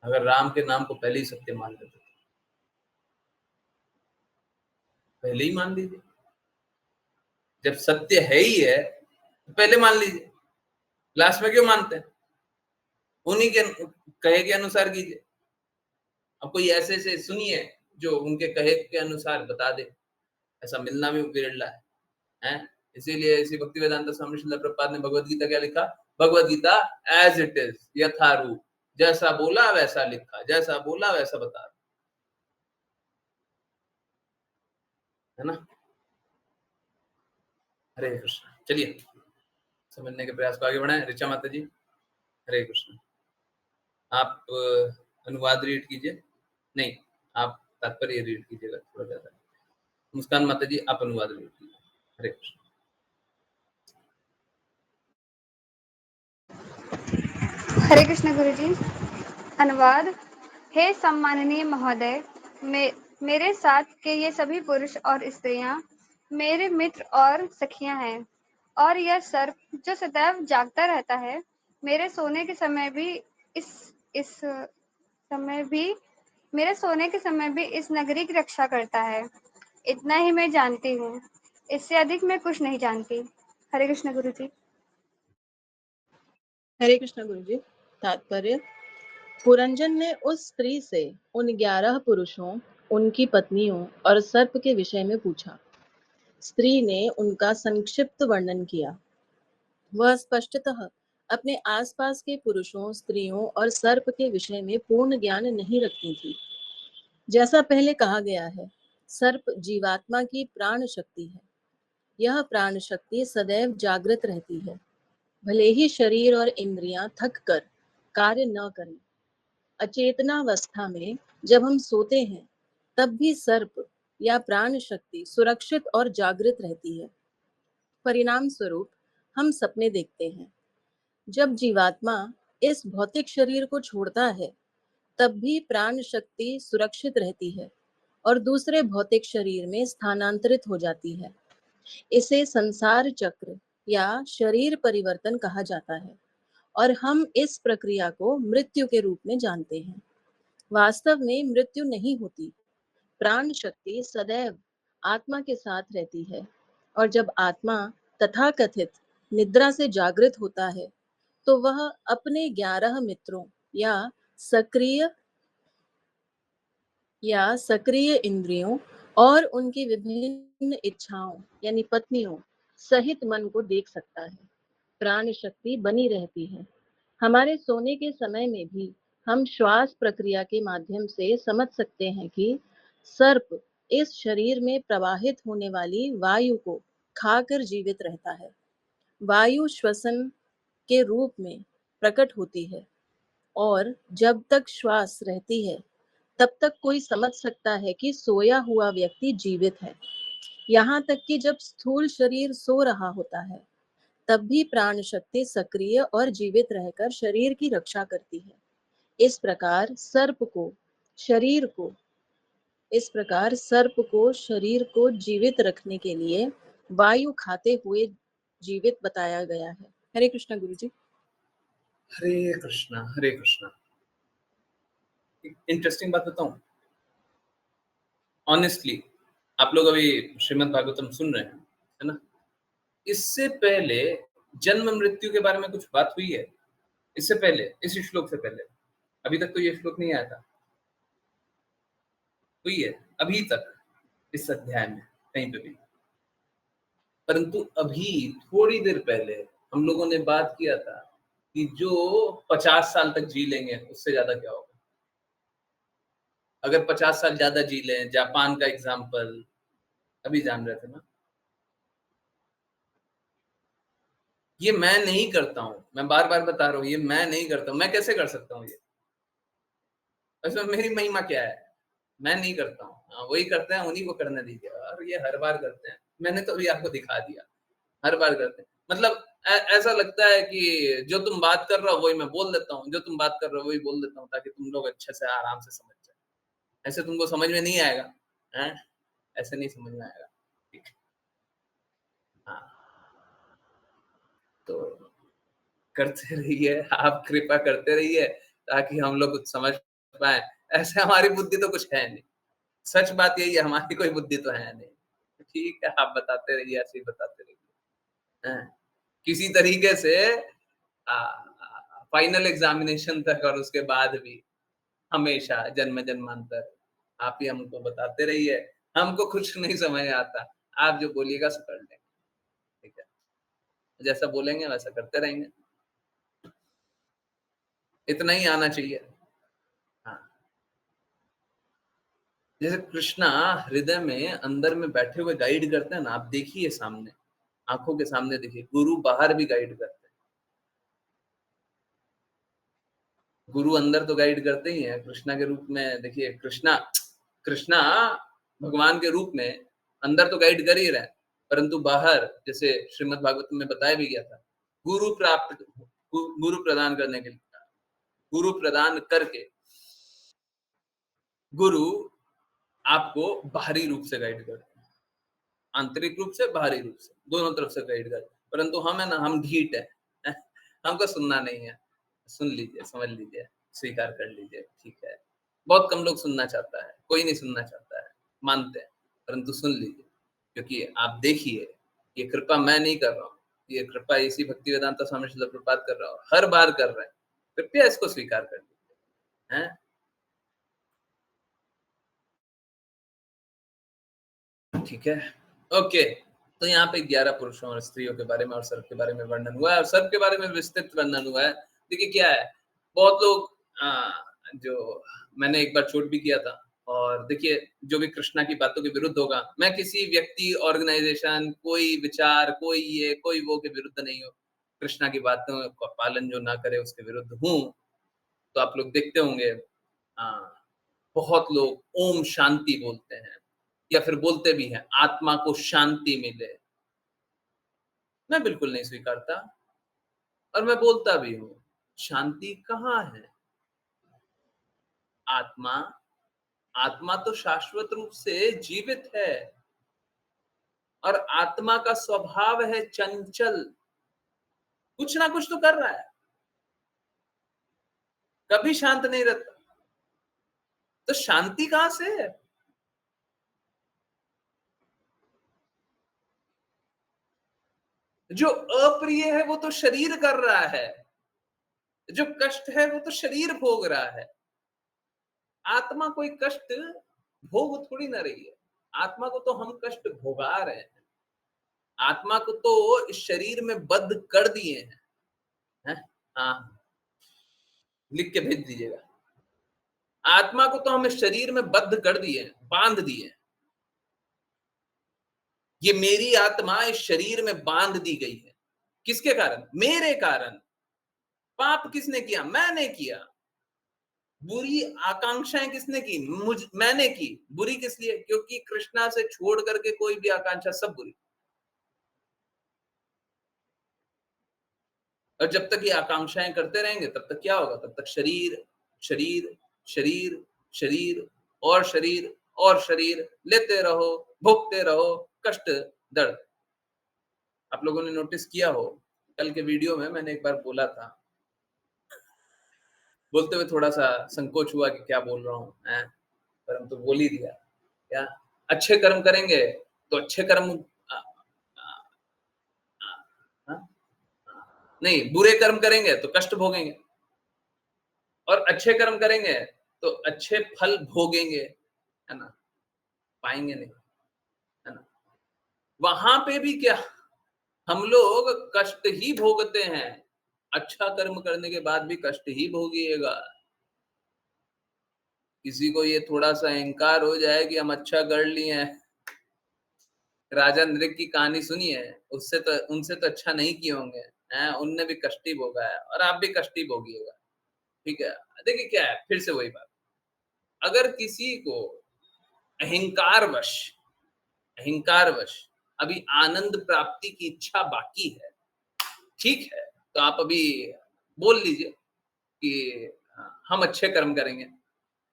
अगर राम के नाम को पहले ही सत्य मान लेते, पहले ही मान लीजिए। जब सत्य है ही है तो पहले मान लीजिए, लास्ट में क्यों मानते हैं? उन्हीं के कहे के अनुसार कीजिए। अब कोई ऐसे सुनिए जो उनके कहे के अनुसार बता दे, ऐसा मिलना भी विरला है? इसीलिए इसी भक्ति वेदांत स्वामी श्रील प्रभुपाद ने भगवद गीता क्या लिखा? Bhagavad Gita as it is, यथारूप, जैसा बोला वैसा लिखा, जैसा बोला वैसा बता, है ना? हरे कृष्ण। चलिए समझने के प्रयास को आगे बढ़ाएं। ऋचा माता जी, हरे कृष्ण। आप अनुवाद रीड कीजिए, नहीं आप तात्पर्य रीड कीजिएगा थोड़ा ज्यादा। मुस्कान माता जी, आप अनुवाद रीड कीजिए। हरे कृष्ण। हरे कृष्ण गुरु जी। अनुवाद। हे सम्माननीय महोदय, मेरे साथ के ये सभी पुरुष और स्त्रियां मेरे मित्र और सखियां हैं, और यह सर्प जो सदैव जागता रहता है, मेरे सोने के समय भी इस नगरी की रक्षा करता है। इतना ही मैं जानती हूँ, इससे अधिक मैं कुछ नहीं जानती। हरे कृष्ण गुरु जी। हरे कृष्ण गुरु जी। तात्पर्य: पुरंजन ने उस स्त्री से उन 11 पुरुषों, उनकी पत्नियों और सर्प के विषय में पूछा। स्त्री ने उनका संक्षिप्त वर्णन किया। वह स्पष्टतः अपने आसपास के पुरुषों, स्त्रियों और सर्प के विषय में पूर्ण ज्ञान नहीं रखती थी। जैसा पहले कहा गया है, सर्प जीवात्मा की प्राण शक्ति है। यह प्राण शक्ति सदैव जागृत रहती है। भले ही शरीर और इंद्रियां थक कर कार्य न करें। अचेतनावस्था में जब हम सोते हैं तब भी सर्प या प्राण शक्ति सुरक्षित और जागृत रहती है। परिणाम स्वरूप हम सपने देखते हैं। जब जीवात्मा इस भौतिक शरीर को छोड़ता है तब भी प्राण शक्ति सुरक्षित रहती है और दूसरे भौतिक शरीर में स्थानांतरित हो जाती है। इसे संसार चक्र या शरीर परिवर्तन कहा जाता है और हम इस प्रक्रिया को मृत्यु के रूप में जानते हैं। वास्तव में मृत्यु नहीं होती। प्राण शक्ति सदैव आत्मा के साथ रहती है और जब आत्मा तथाकथित निद्रा से जागृत होता है तो वह अपने 11 मित्रों या सक्रिय सक्रिय इंद्रियों और उनकी विभिन्न इच्छाओं यानी पत्नियों सहित मन को देख सकता है। प्राण शक्ति बनी रहती है। हमारे सोने के समय में भी हम श्वास प्रक्रिया के माध्यम से समझ सकते हैं कि सर्प इस शरीर में प्रवाहित होने वाली वायु को खाकर जीवित रहता है। वायु श्वसन के रूप में प्रकट होती है और जब तक श्वास रहती है तब तक कोई समझ सकता है कि सोया हुआ व्यक्ति जीवित है। यहाँ तक कि जब स्थूल शरीर सो रहा होता है तब भी प्राण शक्ति सक्रिय और जीवित रहकर शरीर की रक्षा करती है। इस प्रकार सर्प को शरीर को जीवित रखने के लिए वायु खाते हुए जीवित बताया गया है। हरे कृष्णा गुरुजी। हरे कृष्णा हरे कृष्णा। इंटरेस्टिंग बात बताऊं, ऑनेस्टली आप लोग अभी श्रीमद् भागवतम सुन रहे हैं, है ना? इससे पहले जन्म मृत्यु के बारे में कुछ बात हुई है? इससे पहले, इस श्लोक से पहले अभी तक तो ये श्लोक नहीं आया था। हुई है अभी तक इस अध्याय में कहीं पे भी। परंतु अभी थोड़ी देर पहले हम लोगों ने बात किया था कि जो 50 साल तक जी लेंगे उससे ज्यादा क्या होगा। अगर 50 साल ज्यादा जी लें, जापान का एग्जाम्पल अभी जान रहे थे ना। ये मैं नहीं करता हूं, मैं बार बार बता रहा हूं, ये मैं नहीं करता हूं। मैं कैसे कर सकता हूँ ये? इसमें मेरी महिमा क्या है? मैं नहीं करता हूँ। हाँ, वही करते हैं, उन्हीं को करने दीजिए। और ये हर बार करते हैं, मैंने तो अभी आपको दिखा दिया। हर बार करते हैं, मतलब ऐसा लगता है कि जो तुम बात कर रहे हो वही मैं बोल देता हूँ, जो तुम बात कर रहे हो वही बोल देता हूँ, ताकि तुम लोग अच्छे से आराम से समझ जाए। ऐसे तुमको समझ में नहीं आएगा, हैं? ऐसे नहीं समझ में आएगा। ठीक है, हाँ, तो करते रहिए, आप कृपा करते रहिए ताकि हम लोग कुछ समझ पाए। ऐसे हमारी बुद्धि तो कुछ है नहीं, सच बात यही है, हमारी कोई बुद्धि तो है नहीं। ठीक है, आप बताते रहिए, ऐसे ही बताते रहिए। किसी तरीके से फाइनल एग्जामिनेशन तक और उसके बाद भी हमेशा जन्म जन्मांतर आप ही हमको बताते रहिए। हमको कुछ नहीं समझ आता, आप जो बोलिएगा सो कर लेंगे। ठीक है, जैसा बोलेंगे वैसा करते रहेंगे। इतना ही आना चाहिए। हाँ, जैसे कृष्णा हृदय में अंदर में बैठे हुए गाइड करते हैं ना, आप देखिए सामने, आंखों के सामने देखिए, गुरु बाहर भी गाइड करते हैं। गुरु अंदर तो गाइड करते ही हैं कृष्णा के रूप में। देखिए कृष्णा कृष्णा भगवान के रूप में अंदर तो गाइड कर ही रहे हैं, परंतु बाहर जैसे श्रीमद् भागवत में बताया भी गया था, गुरु प्रदान करने के लिए, गुरु प्रदान करके गुरु आपको बाहरी रूप से गाइड करते हैं, आंतरिक रूप से बाहरी रूप से दोनों तरफ से गाइड करते हैं। परंतु हम है ना, हम ढीठ है हमको सुनना नहीं है। सुन लीजिए, समझ लीजिए, स्वीकार कर लीजिए, ठीक है। बहुत कम लोग सुनना चाहता है, कोई नहीं सुनना चाहता है, मानते हैं, परंतु सुन लीजिए, क्योंकि आप देखिए ये कृपा मैं नहीं कर रहा हूँ, ये कृपा इसी भक्ति वेदांता स्वामी श्रील प्रभुपाद कर रहा हूँ, हर बार कर रहे हैं। कृपया इसको स्वीकार कर लीजिए, हैं? ठीक है, ओके। तो यहाँ पे 11 पुरुषों और स्त्रियों के बारे में और सर्प के बारे में वर्णन हुआ है, और सर्प के बारे में विस्तृत वर्णन हुआ है। देखिए क्या है, बहुत लोग जो मैंने एक बार चोट भी किया था, और देखिए जो भी कृष्णा की बातों के विरुद्ध होगा, मैं किसी व्यक्ति, ऑर्गेनाइजेशन, कोई विचार, कोई ये कोई वो के विरुद्ध नहीं हूँ। कृष्णा की बातों का पालन जो ना करे उसके विरुद्ध हूँ। तो आप लोग देखते होंगे बहुत लोग ओम शांति बोलते हैं या फिर बोलते भी हैं आत्मा को शांति मिले। मैं बिल्कुल नहीं स्वीकारता और मैं बोलता भी हूँ, शांति कहाँ है? आत्मा आत्मा तो शाश्वत रूप से जीवित है और आत्मा का स्वभाव है चंचल, कुछ ना कुछ तो कर रहा है, कभी शांत नहीं रहता। तो शांति कहां से है? जो अप्रिय है वो तो शरीर कर रहा है, जो कष्ट है वो तो शरीर भोग रहा है। आत्मा कोई कष्ट भोग थोड़ी ना रही है, आत्मा को तो हम कष्ट भोगा रहे हैं। आत्मा को तो इस शरीर में बद्ध कर दिए हैं। हाँ, लिख के भेज दीजिएगा। आत्मा को तो हम इस शरीर में बद्ध कर दिए, बांध दिए। ये मेरी आत्मा इस शरीर में बांध दी गई है। किसके कारण? मेरे कारण। पाप किसने किया? मैंने किया। बुरी आकांक्षाएं किसने की? मैंने की। बुरी किस लिए? क्योंकि कृष्णा से छोड़ करके कोई भी आकांक्षा सब बुरी। और जब तक ये आकांक्षाएं करते रहेंगे तब तक क्या होगा? तब तक शरीर शरीर शरीर शरीर और शरीर और शरीर लेते रहो, भोगते रहो, कष्ट, दर्द। आप लोगों ने नोटिस किया हो, कल के वीडियो में मैंने एक बार बोला था, बोलते हुए थोड़ा सा संकोच हुआ कि क्या बोल रहा हूं, पर हम तो बोल ही दिया। क्या अच्छे कर्म करेंगे तो अच्छे कर्म नहीं, बुरे कर्म करेंगे तो कष्ट भोगेंगे और अच्छे कर्म करेंगे तो अच्छे फल भोगेंगे, है ना? पाएंगे नहीं, है ना? वहां पे भी क्या हम लोग कष्ट ही भोगते हैं। अच्छा कर्म करने के बाद भी कष्ट ही भोगिएगा। किसी को ये थोड़ा सा अहंकार हो जाए कि हम अच्छा कर लिए हैं। राजा नृग की कहानी सुनी है? उससे तो उनसे तो अच्छा नहीं किए होंगे, हैं? उनने भी कष्ट ही भोगा है और आप भी कष्ट ही भोगिएगा। ठीक है, देखिए क्या है, फिर से वही बात। अगर किसी को अहंकारवश अहंकारवश अभी आनंद प्राप्ति की इच्छा बाकी है, ठीक है, तो आप अभी बोल लीजिए कि हम अच्छे कर्म करेंगे,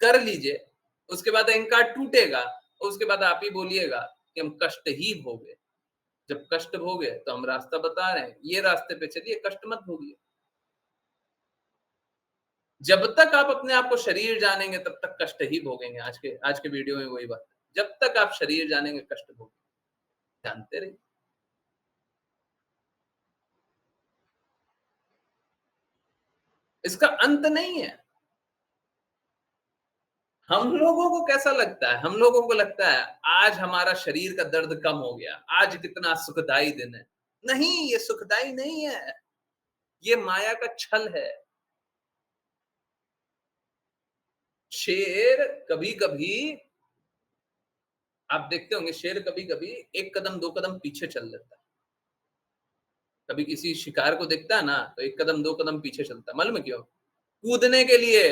कर लीजिए। उसके बाद अहंकार टूटेगा, उसके बाद आप ही बोलिएगा कि हम कष्ट ही भोगे। जब कष्ट भोगे तो हम रास्ता बता रहे हैं, ये रास्ते पे चलिए, कष्ट मत भोगिए। जब तक आप अपने आप को शरीर जानेंगे तब तक कष्ट ही भोगेंगे। आज के वीडियो में वही बात है। जब तक आप शरीर जानेंगे कष्ट भोगेंगे, जानते रहिए। इसका अंत नहीं है। हम लोगों को कैसा लगता है? हम लोगों को लगता है आज हमारा शरीर का दर्द कम हो गया, आज कितना सुखदाई दिन है। नहीं, ये सुखदाई नहीं है, ये माया का छल है। शेर कभी कभी, आप देखते होंगे, शेर कभी कभी एक कदम दो कदम पीछे चल लेता है। कभी किसी शिकार को देखता है ना तो एक कदम दो कदम पीछे चलता है। मालूम है क्यों? कूदने के लिए।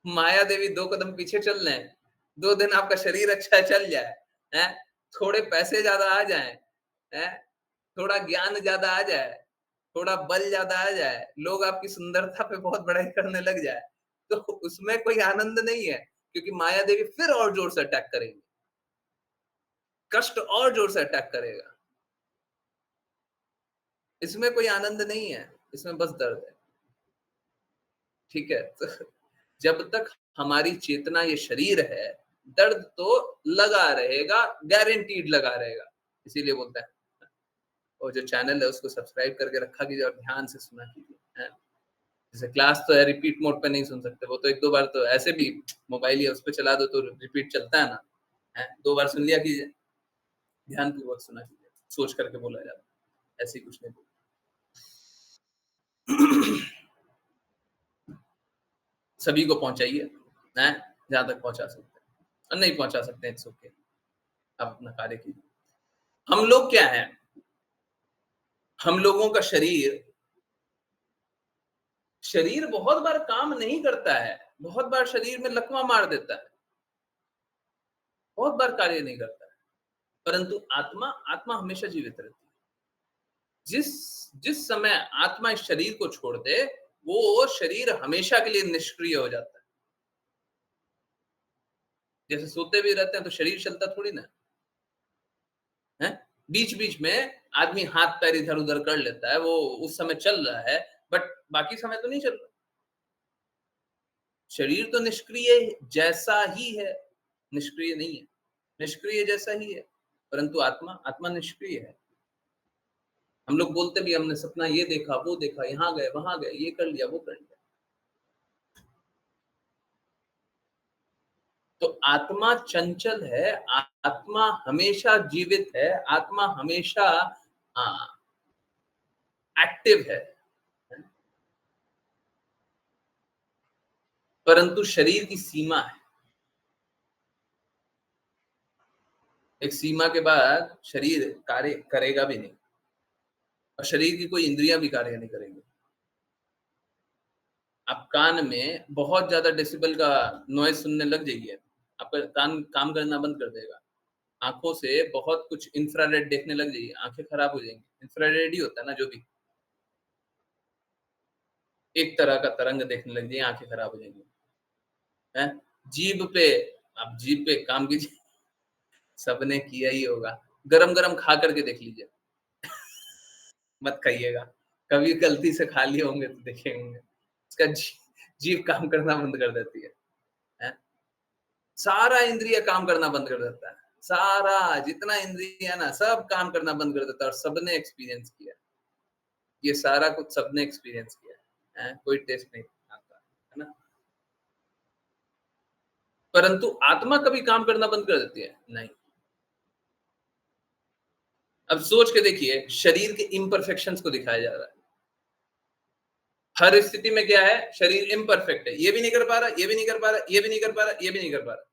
माया देवी दो कदम पीछे चल रहे हैं, 2 दिन आपका शरीर अच्छा चल जाए, हैं? थोड़े पैसे ज्यादा आ जाए, हैं? थोड़ा ज्ञान ज्यादा आ जाए, थोड़ा बल ज्यादा आ जाए, लोग आपकी सुंदरता पे बहुत बड़ाई करने लग जाए, तो उसमें कोई आनंद नहीं है, क्योंकि माया देवी फिर और जोर से अटैक करेंगी, कष्ट और जोर से अटैक करेगा। इसमें कोई आनंद नहीं है, इसमें बस दर्द है। ठीक है, तो जब तक हमारी चेतना ये शरीर है, दर्द तो लगा रहेगा, गारंटीड लगा रहेगा। इसीलिए बोलता है, और जो चैनल है उसको सब्सक्राइब करके रखा कीजिए और ध्यान से सुना कीजिए। जैसे क्लास तो है, रिपीट मोड पे नहीं सुन सकते, वो तो एक दो बार तो ऐसे भी मोबाइल या उस पर चला दो तो रिपीट चलता है ना, है? 2 बार सुन लिया कीजिए, ध्यान पूर्वक सुना कीजिए, सोच करके बोला जाता है, ऐसे कुछ नहीं बोलता। सभी को पहुंचाइए, हैं? जहां तक पहुंचा सकते हैं, और नहीं पहुंचा सकते इट्स ओके, आप अपना कार्य कीजिए। हम लोग क्या है, हम लोगों का शरीर बहुत बार काम नहीं करता है, बहुत बार शरीर में लकवा मार देता है, बहुत बार कार्य नहीं करता है, परंतु आत्मा आत्मा हमेशा जीवित रहती है। जिस जिस समय आत्मा इस शरीर को छोड़ दे, वो शरीर हमेशा के लिए निष्क्रिय हो जाता है। जैसे सोते भी रहते हैं तो शरीर चलता थोड़ी ना है, बीच बीच में आदमी हाथ पैर इधर उधर कर लेता है, वो उस समय चल रहा है, बट बाकी समय तो नहीं चल रहा। शरीर तो निष्क्रिय जैसा ही है, निष्क्रिय नहीं है, निष्क्रिय जैसा ही है, परंतु आत्मा आत्मा निष्क्रिय है। हम लोग बोलते भी हमने सपना ये देखा, वो देखा, यहाँ गए, वहां गए, ये कर लिया, वो कर लिया। तो आत्मा चंचल है, आत्मा हमेशा जीवित है, आत्मा हमेशा एक्टिव है, परंतु शरीर की सीमा है। एक सीमा के बाद शरीर कार्य करेगा भी नहीं, और शरीर की कोई इंद्रियां भी कार्य नहीं करेंगी। आप कान में बहुत ज्यादा डेसिबल का नॉइज सुनने लग जाइए, आपका कान काम करना बंद कर देगा। आंखों से बहुत कुछ इंफ्रारेड देखने लग जाइए, आंखें खराब हो जाएंगी। इंफ्रारेड ही होता है ना, जो भी एक तरह का तरंग देखने लग जाइए, आंखें खराब हो जाएंगी। है जीभ पे, आप जीभ पे काम कीजिए, सबने किया ही होगा। गरम गरम खा करके देख लीजिए, मत खाइएगा, कभी गलती से खा लिए होंगे तो देखे होंगे, उसका जीभ काम करना बंद कर देती है? सारा इंद्रिय काम करना बंद कर देता है, सारा जितना इंद्रिय है ना, सब काम करना बंद कर देता है। और सबने एक्सपीरियंस किया, ये सारा कुछ सबने एक्सपीरियंस किया है, कोई टेस्ट नहीं आता है ना। परंतु आत्मा कभी काम करना बंद कर देती है? नहीं। अब सोच के देखिए, शरीर के इम्परफेक्शंस को दिखाया जा रहा है। हर स्थिति में क्या है, शरीर इम्परफेक्ट है, ये भी नहीं कर पा रहा, ये भी नहीं कर पा रहा, ये भी नहीं कर पा रहा, ये भी नहीं कर पा रहा,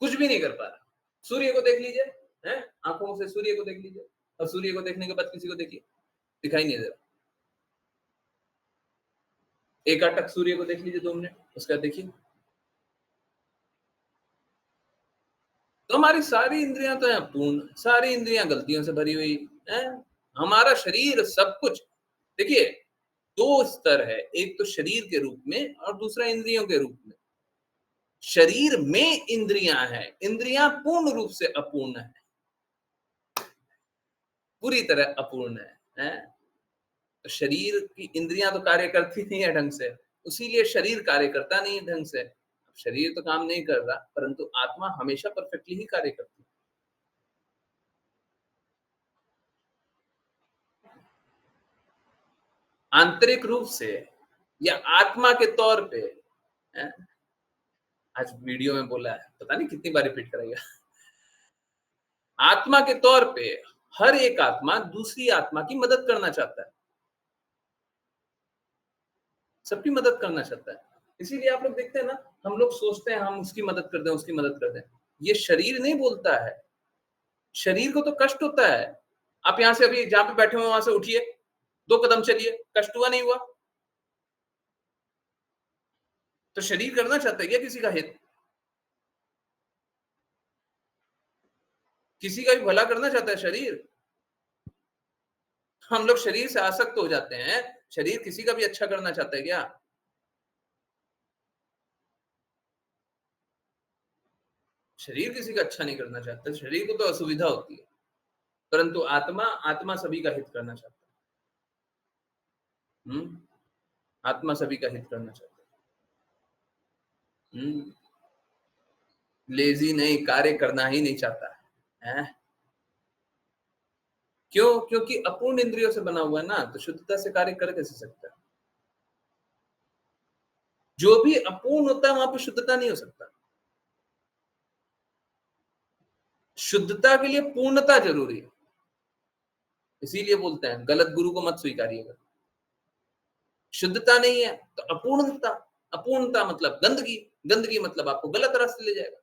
कुछ भी नहीं कर पा रहा। सूर्य को देख लीजिए, हैं, आंखों से सूर्य को देख लीजिए, और सूर्य को देखने के बाद किसी को देखिए, दिखाई नहीं दे रहा। एक अटक सूर्य को देख लीजिए 2 मिनट, उसका देखिए। तो हमारी सारी इंद्रियां तो है पूर्ण, सारी इंद्रियां गलतियों से भरी हुई है। हमारा शरीर सब कुछ, देखिए 2 स्तर है, एक तो शरीर के रूप में और दूसरा इंद्रियों के रूप में। शरीर में इंद्रियां हैं, इंद्रियां पूर्ण रूप से अपूर्ण है, पूरी तरह अपूर्ण है? तो शरीर की इंद्रियां तो कार्य करती नहीं है ढंग से, उसीलिए शरीर कार्य करता नहीं है ढंग से। शरीर तो काम नहीं कर रहा, परंतु आत्मा हमेशा परफेक्टली ही कार्य करती है। आंतरिक रूप से या आत्मा के तौर पे, आज वीडियो में बोला है, पता नहीं कितनी बार रिपीट करेगा। आत्मा के तौर पे हर एक आत्मा दूसरी आत्मा की मदद करना चाहता है, सबकी मदद करना चाहता है। इसीलिए आप लोग देखते हैं ना, हम लोग सोचते हैं हम उसकी मदद कर दें, उसकी मदद कर दें। ये शरीर नहीं बोलता है, शरीर को तो कष्ट होता है। आप यहां से अभी जहां पे बैठे हुए वहां से उठिए, 2 कदम चलिए, कष्ट हुआ नहीं हुआ? तो शरीर करना चाहता है क्या किसी का हित? किसी का भी भला करना चाहता है शरीर? हम लोग शरीर से आसक्त हो जाते हैं, शरीर किसी का भी अच्छा करना चाहता है क्या? शरीर किसी का अच्छा नहीं करना चाहता, शरीर को तो असुविधा होती है, परंतु आत्मा आत्मा सभी का हित करना चाहता है। आत्मा सभी का हित करना चाहता है। लेजी नहीं, कार्य करना ही नहीं चाहता है। क्यों? क्योंकि अपूर्ण इंद्रियों से बना हुआ है ना, तो शुद्धता से कार्य कर कैसे सकता है? जो भी अपूर्ण होता है वहां पर शुद्धता नहीं हो सकता। शुद्धता के लिए पूर्णता जरूरी है, इसीलिए बोलते हैं गलत गुरु को मत स्वीकारिएगा। शुद्धता नहीं है तो अपूर्णता, अपूर्णता मतलब गंदगी, गंदगी मतलब आपको गलत रास्ते ले जाएगा।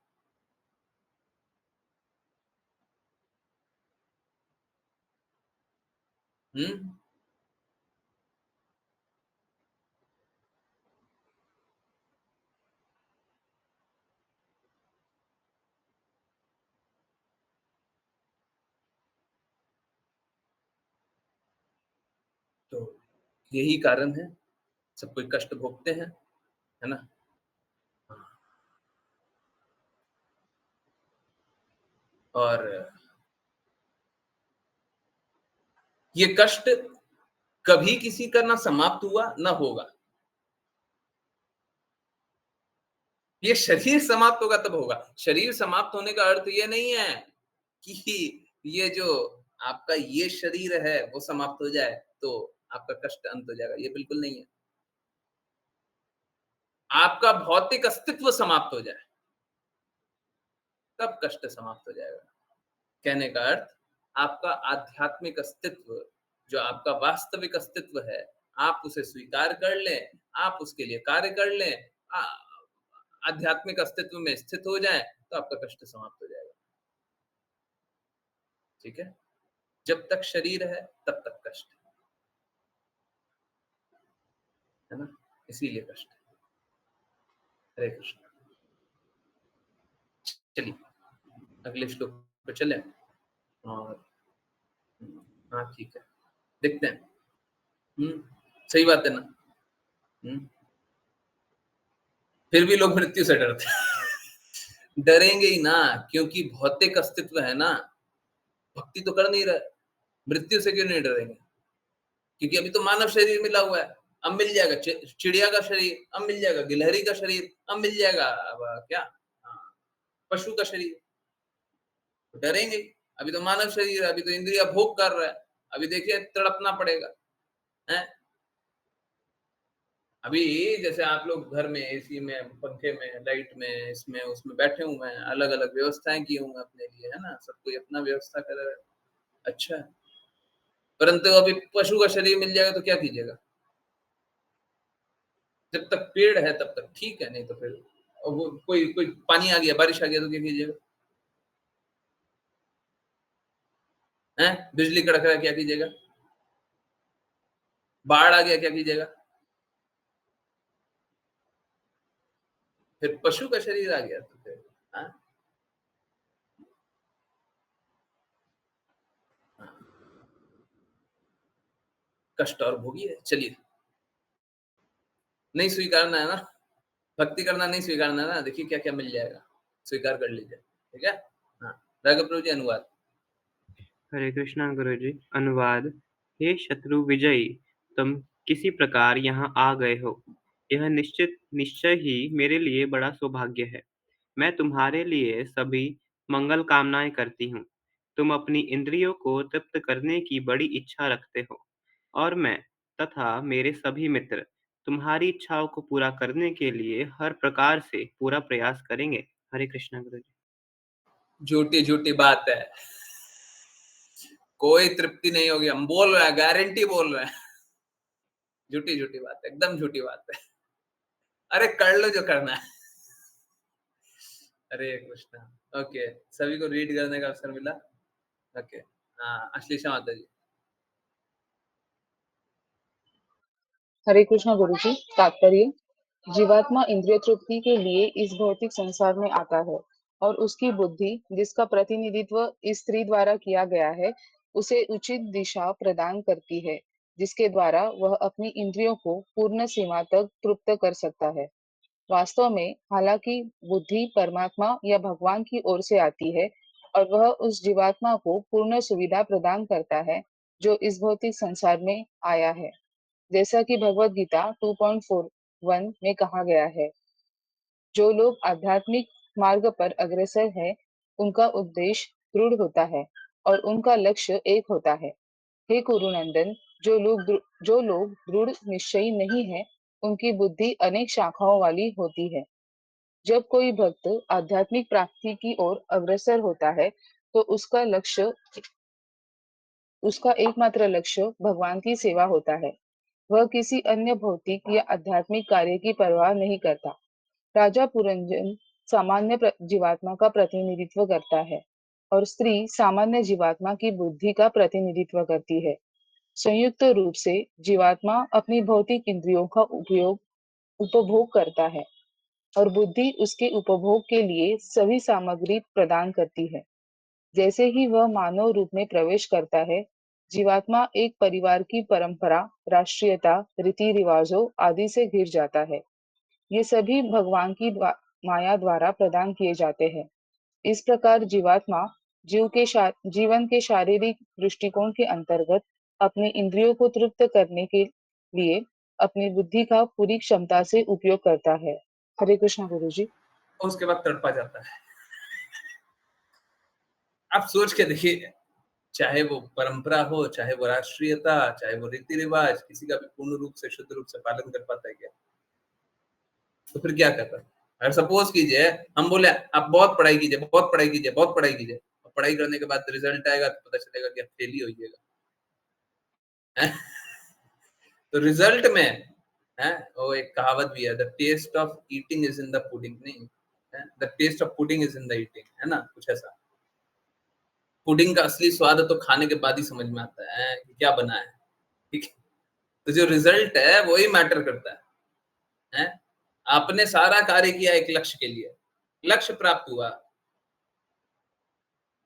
हम्म तो यही कारण है, सब कोई कष्ट भोगते हैं, है ना? और ये कष्ट कभी किसी का ना समाप्त हुआ ना होगा। ये शरीर समाप्त होगा तब होगा। शरीर समाप्त होने का अर्थ ये नहीं है कि ये जो आपका ये शरीर है वो समाप्त हो जाए तो आपका कष्ट अंत हो जाएगा, ये बिल्कुल नहीं है। आपका भौतिक अस्तित्व समाप्त हो जाए तब कष्ट समाप्त हो जाएगा। कहने का अर्थ आपका आध्यात्मिक अस्तित्व, जो आपका वास्तविक अस्तित्व है, आप उसे स्वीकार कर लें, आप उसके लिए कार्य कर लें, आध्यात्मिक अस्तित्व में स्थित हो जाएं, तो आपका कष्ट समाप्त हो जाएगा। ठीक है? जब तक शरीर है तब तक कष्ट है ना? इसीलिए कष्ट है। हरे कृष्ण। चलिए अगले श्लोक पे चले और हाँ ठीक है, देखते हैं। सही बात है ना? फिर भी लोग मृत्यु से डरते हैं। डरेंगे ही ना, क्योंकि भौतिक अस्तित्व है ना, भक्ति तो कर नहीं रहे, मृत्यु से क्यों नहीं डरेंगे? क्योंकि अभी तो मानव शरीर मिला हुआ है, अब मिल जाएगा चिड़िया का शरीर, अब मिल जाएगा गिलहरी का शरीर, अब मिल जाएगा अब क्या पशु का शरीर, तो डरेंगे। अभी तो मानव शरीर है, अभी तो इंद्रिया भोग कर रहा है, अभी देखिए तड़पना पड़ेगा है। अभी जैसे आप लोग घर में एसी में, पंखे में, लाइट में, इसमें उसमें बैठे हुए हैं, अलग अलग व्यवस्थाएं की हुई अपने लिए, है ना? सब कोई अपना व्यवस्था कर रहा है, अच्छा है। परंतु अभी पशु का शरीर मिल जाएगा तो क्या कीजिएगा? जब तक पेड़ है तब तक ठीक है, नहीं तो फिर वो कोई कोई पानी आ गया, बारिश आ गया तो क्या कीजिएगा? हैं? बिजली कड़क रहा है, क्या कीजिएगा? बाढ़ आ गया, क्या कीजिएगा? फिर पशु का शरीर आ गया तो फिर हाँ? हाँ। कष्ट और भोगिए। चलिए, नहीं स्वीकारना है ना, भक्ति करना नहीं स्वीकारना है ना, देखिए क्या क्या मिल जाएगा, स्वीकार कर लीजिए। ठीक है? हाँ, राघव प्रभु जी अनुवाद। हरे कृष्णा गुरुजी। अनुवाद। हे शत्रु विजयी, तुम किसी प्रकार यहाँ आ गए हो, यह निश्चय ही मेरे लिए बड़ा सौभाग्य है। मैं तुम्हारे लिए सभी मंगल कामनाएं करती हूँ। तुम अपनी इंद्रियों को तृप्त करने की बड़ी इच्छा रखते हो, और मैं तथा मेरे सभी मित्र तुम्हारी इच्छाओं को पूरा करने के लिए हर प्रकार से पूरा प्रयास करेंगे। हरे कृष्णा गुरुजी। झूठी झूठी बात है, कोई तृप्ति नहीं होगी, हम बोल रहे हैं, गारंटी बोल रहे हैं। झूठी झूठी बात है, एकदम झूठी बात है। अरे कर लो जो करना है। हरे कृष्णा। ओके, सभी को रीड करने का अवसर मिला। ओके, हाँ, अश्लेषा माता जी। हरे कृष्ण गुरुजी। तात्पर्य: जीवात्मा इंद्रिय तृप्ति के लिए इस भौतिक संसार में आता है और उसकी बुद्धि, जिसका प्रतिनिधित्व इस स्त्री द्वारा किया गया है, उसे उचित दिशा प्रदान करती है, जिसके द्वारा वह अपनी इंद्रियों को पूर्ण सीमा तक तृप्त कर सकता है। वास्तव में हालांकि बुद्धि परमात्मा या भगवान की ओर से आती है और वह उस जीवात्मा को पूर्ण सुविधा प्रदान करता है जो इस भौतिक संसार में आया है। जैसा कि भगवत गीता 2.41 में कहा गया है, जो लोग आध्यात्मिक मार्ग पर अग्रसर हैं, उनका उद्देश्य दृढ़ होता है और उनका लक्ष्य एक होता है। हे कुरुनंदन, जो लोग दृढ़ निश्चयी नहीं है, उनकी बुद्धि अनेक शाखाओं वाली होती है। जब कोई भक्त आध्यात्मिक प्राप्ति की ओर अग्रसर होता है, तो उसका एकमात्र लक्ष्य भगवान की सेवा होता है। वह किसी अन्य भौतिक या आध्यात्मिक कार्य की परवाह नहीं करता। राजा पुरंजन सामान्य जीवात्मा का प्रतिनिधित्व करता है और स्त्री सामान्य जीवात्मा की बुद्धि का प्रतिनिधित्व करती है। संयुक्त रूप से जीवात्मा अपनी भौतिक इंद्रियों का उपभोग करता है और बुद्धि उसके उपभोग के लिए सभी सामग्री प्रदान करती है। जैसे ही वह मानव रूप में प्रवेश करता है, जीवात्मा एक परिवार की परंपरा, राष्ट्रीयता, रीति रिवाजों आदि से घिर जाता है। ये सभी भगवान की माया द्वारा प्रदान किए जाते हैं। इस प्रकार जीवात्मा जीवन के शारीरिक दृष्टिकोण के अंतर्गत अपने इंद्रियों को तृप्त करने के लिए अपनी बुद्धि का पूरी क्षमता से उपयोग करता है। हरे कृष्णा गुरु जी। और उसके बाद तड़पा जाता है। आप सोच के देखिए, चाहे वो परंपरा हो, चाहे वो राष्ट्रीयता, चाहे वो रीति रिवाज, किसी का भी पूर्ण रूप से शुद्ध रूप से पालन कर पाता है क्या? तो फिर क्या करता है? अगर सपोज कीजिए हम बोले आप बहुत पढ़ाई कीजिए, बहुत पढ़ाई कीजिए, बहुत पढ़ाई कीजिए, और पढ़ाई करने के बाद रिजल्ट आएगा तो पता चलेगा कि आप फेल ही होइएगा। तो रिजल्ट में है वो एक कहावत भी है, the taste of eating is in the pudding, नहीं the taste of pudding is in the eating, है ना, कुछ ऐसा। पुडिंग का असली स्वाद तो खाने के बाद ही समझ में आता है कि क्या बना है, ठीक है। तो जो रिजल्ट है वही मैटर करता है? आपने सारा कार्य किया एक लक्ष्य के लिए, लक्ष्य प्राप्त हुआ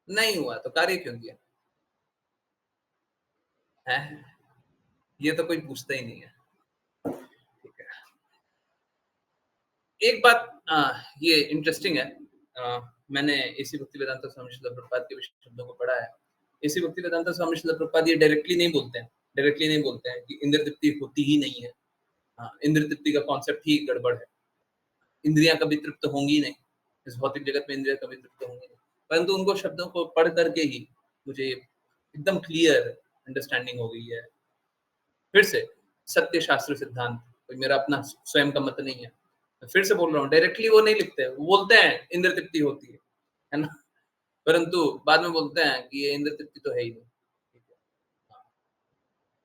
नहीं हुआ तो कार्य क्यों किया है? ये तो कोई पूछता ही नहीं है, ठीक है। एक बात ये इंटरेस्टिंग है, मैंने एसी भक्ति वेदांत स्वामी श्रील प्रभुपाद के शब्दों को पढ़ा है। एसी भक्ति वेदांत स्वामी श्रील प्रभुपाद ये डायरेक्टली नहीं बोलते हैं कि इंद्र तृप्ति होती ही नहीं है। इंद्र तृप्ति का कॉन्सेप्ट ही गड़बड़ है। इंद्रियां कभी तृप्त होंगी नहीं, इस भौतिक जगत में इंद्रियां कभी तृप्त होंगी नहीं, परंतु उनको शब्दों को पढ़ करके ही मुझे एकदम क्लियर अंडरस्टैंडिंग हो गई है। फिर से सत्य शास्त्र सिद्धांत, कोई मेरा अपना स्वयं का मत नहीं है, फिर से बोल रहा हूँ, डायरेक्टली वो नहीं लिखते, वो बोलते हैं इंद्र तृप्ति होती है ना, परंतु बाद में बोलते हैं कि ये इंद्र तृप्ति तो है ही नहीं, हाँ,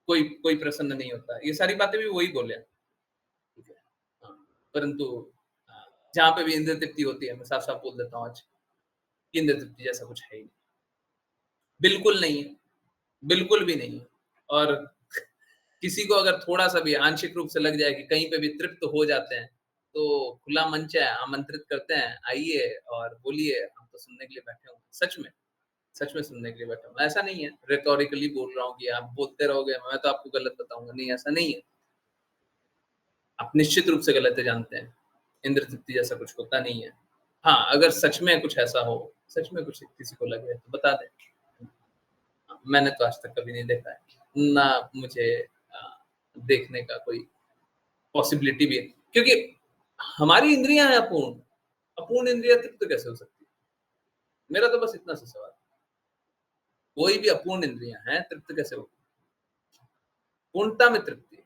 कोई कोई प्रसन्न नहीं होता। ये सारी बातें भी वही बोले, ठीक है। हाँ, परंतु जहाँ पे भी इंद्र तृप्ति होती है, मैं साफ साफ बोल देता हूँ आज, इंद्र तृप्ति जैसा कुछ है ही नहीं, बिल्कुल नहीं है, बिल्कुल भी नहीं है। और किसी को अगर थोड़ा सा भी आंशिक रूप से लग जाए कि कहीं पे भी तृप्त हो जाते हैं, तो खुला मंच है, आमंत्रित करते हैं, आइए और बोलिए, हम तो सुनने के लिए बैठे हुए हैं, सच में सुनने के लिए बैठा हूँ। ऐसा नहीं है रिटोरिकली बोल रहा हूँ कि आप बोलते रहोगे मैं तो आपको गलत बताऊंगा, नहीं ऐसा नहीं है। आप निश्चित रूप से गलत जानते हैं, इंद्र तृप्ति जैसा कुछ होता नहीं है। हाँ, अगर सच में कुछ ऐसा हो, सच में कुछ किसी को लगे तो बता दें। मैंने तो आज तक कभी नहीं देखा है, ना मुझे देखने का कोई पॉसिबिलिटी भी है, क्योंकि हमारी इंद्रियां हैं अपूर्ण, अपूर्ण इंद्रियां तृप्त कैसे हो सकती है? मेरा तो बस इतना सा सवाल, कोई भी अपूर्ण इंद्रियां हैं तृप्त कैसे होगी? पूर्णता में तृप्ति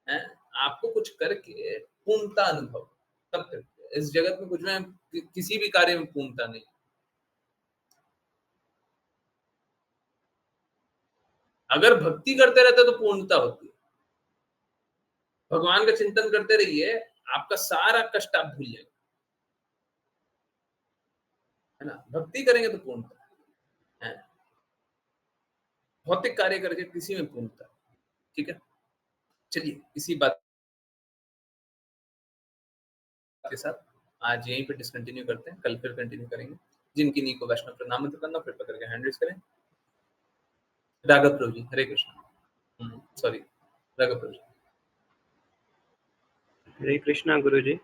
है, आपको कुछ करके पूर्णता अनुभव, तब तृप्ति है। इस जगत में कुछ में किसी भी कार्य में पूर्णता नहीं। अगर भक्ति करते रहते तो पूर्णता होती है। भगवान का चिंतन करते रहिए, आपका सारा कष्ट आप भूल जाएंगे, है ना। भक्ति करेंगे तो पूर्णता है, भौतिक कार्य करके किसी में पूर्णता, ठीक है। चलिए इसी बात के साथ आज यहीं पे डिसकंटिन्यू करते हैं, कल फिर कंटिन्यू करेंगे। जिनकी नी को वैष्णव प्रणाम करना, फिर पकड़ के हैंड रेज करें। राघव प्रभु जी, हरे कृष्ण। सॉरी, राघव प्रभु जी। हरे कृष्णा गुरुजी।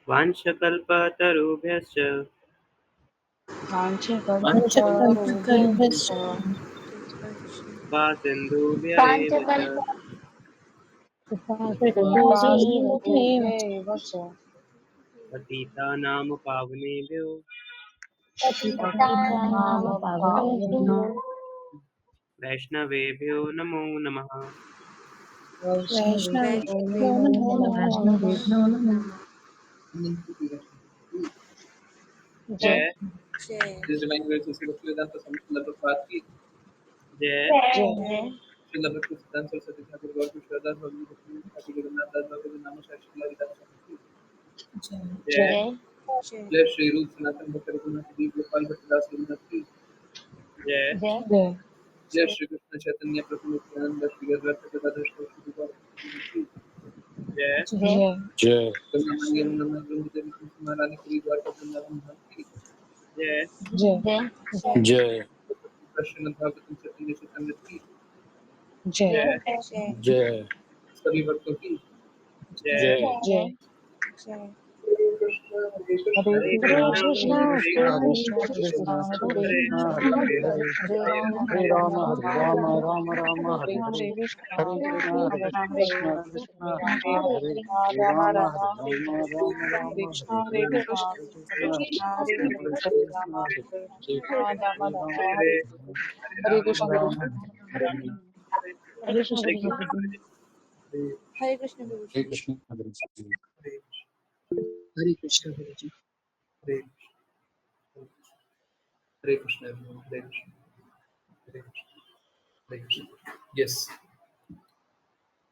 वाञ्छकल्पतरुभ्यश्च वाञ्छकल्पतरुभ्यश्च वा सिन्धुभ्य एव च कृपासिन्धुभ्यैव च पतितानां पावनेभ्यो वैष्णवेभ्यो नमो नमः। वैष्णवेभ्यो नमः। जय डिवाइन ग्रेस वेदांत स्वामी श्रील प्रभुपाद की जय। श्रील भक्ति सिद्धांत सरस्वती ठाकुर गौर श्रद्धा स्वामी ठाकुर जगन्नाथ दास बाबा के नाम से श्रील विदास जय जय श्री रूप सनातन भक्त रघुनाथ जी गोपाल भट्ट दास रघुनाथ की जय। जय जय श्री कृष्ण चैतन्य प्रभु नित्यानंद श्री अद्वैत गदाधर श्रीवासादि गौर की जय। जय जय गंगा यमुना नर्मदे देवी सिंधु रानी पुरी द्वारका वृंदावन धाम की जय जय जय श्रीमद् भागवतम चैतन्य चैतन्य की जय जय सभी भक्तों की जय जय हरे हरे कृष्णा कृष्ण हरे हरे कृष्णा कृष्ण हरे हरे कृष्णा हरे कृष्ण कृष्ण हरे हरे राम राम हरे हरे राम राम राम राम हरे हरे हरे हरे हरे हरे कृष्ण कृष्ण कृष्ण हरे हरे राम राम राम हरे हरे हरे कृष्ण हरे हरे कृष्ण कृष्ण हरे कृष्ण कृष्ण कृष्ण हरे हरे हरे राम हरे हरे राम कृष्ण राम हरे हरे हरे हरे कृष्ण हरे कृष्ण हरे कृष्ण गुरु जी। हरे कृष्ण हरे कृष्ण हरे कृष्ण हरे जी हरे कृष्ण हरे कृष्ण हरे कृष्ण हरे कृष्ण। यस,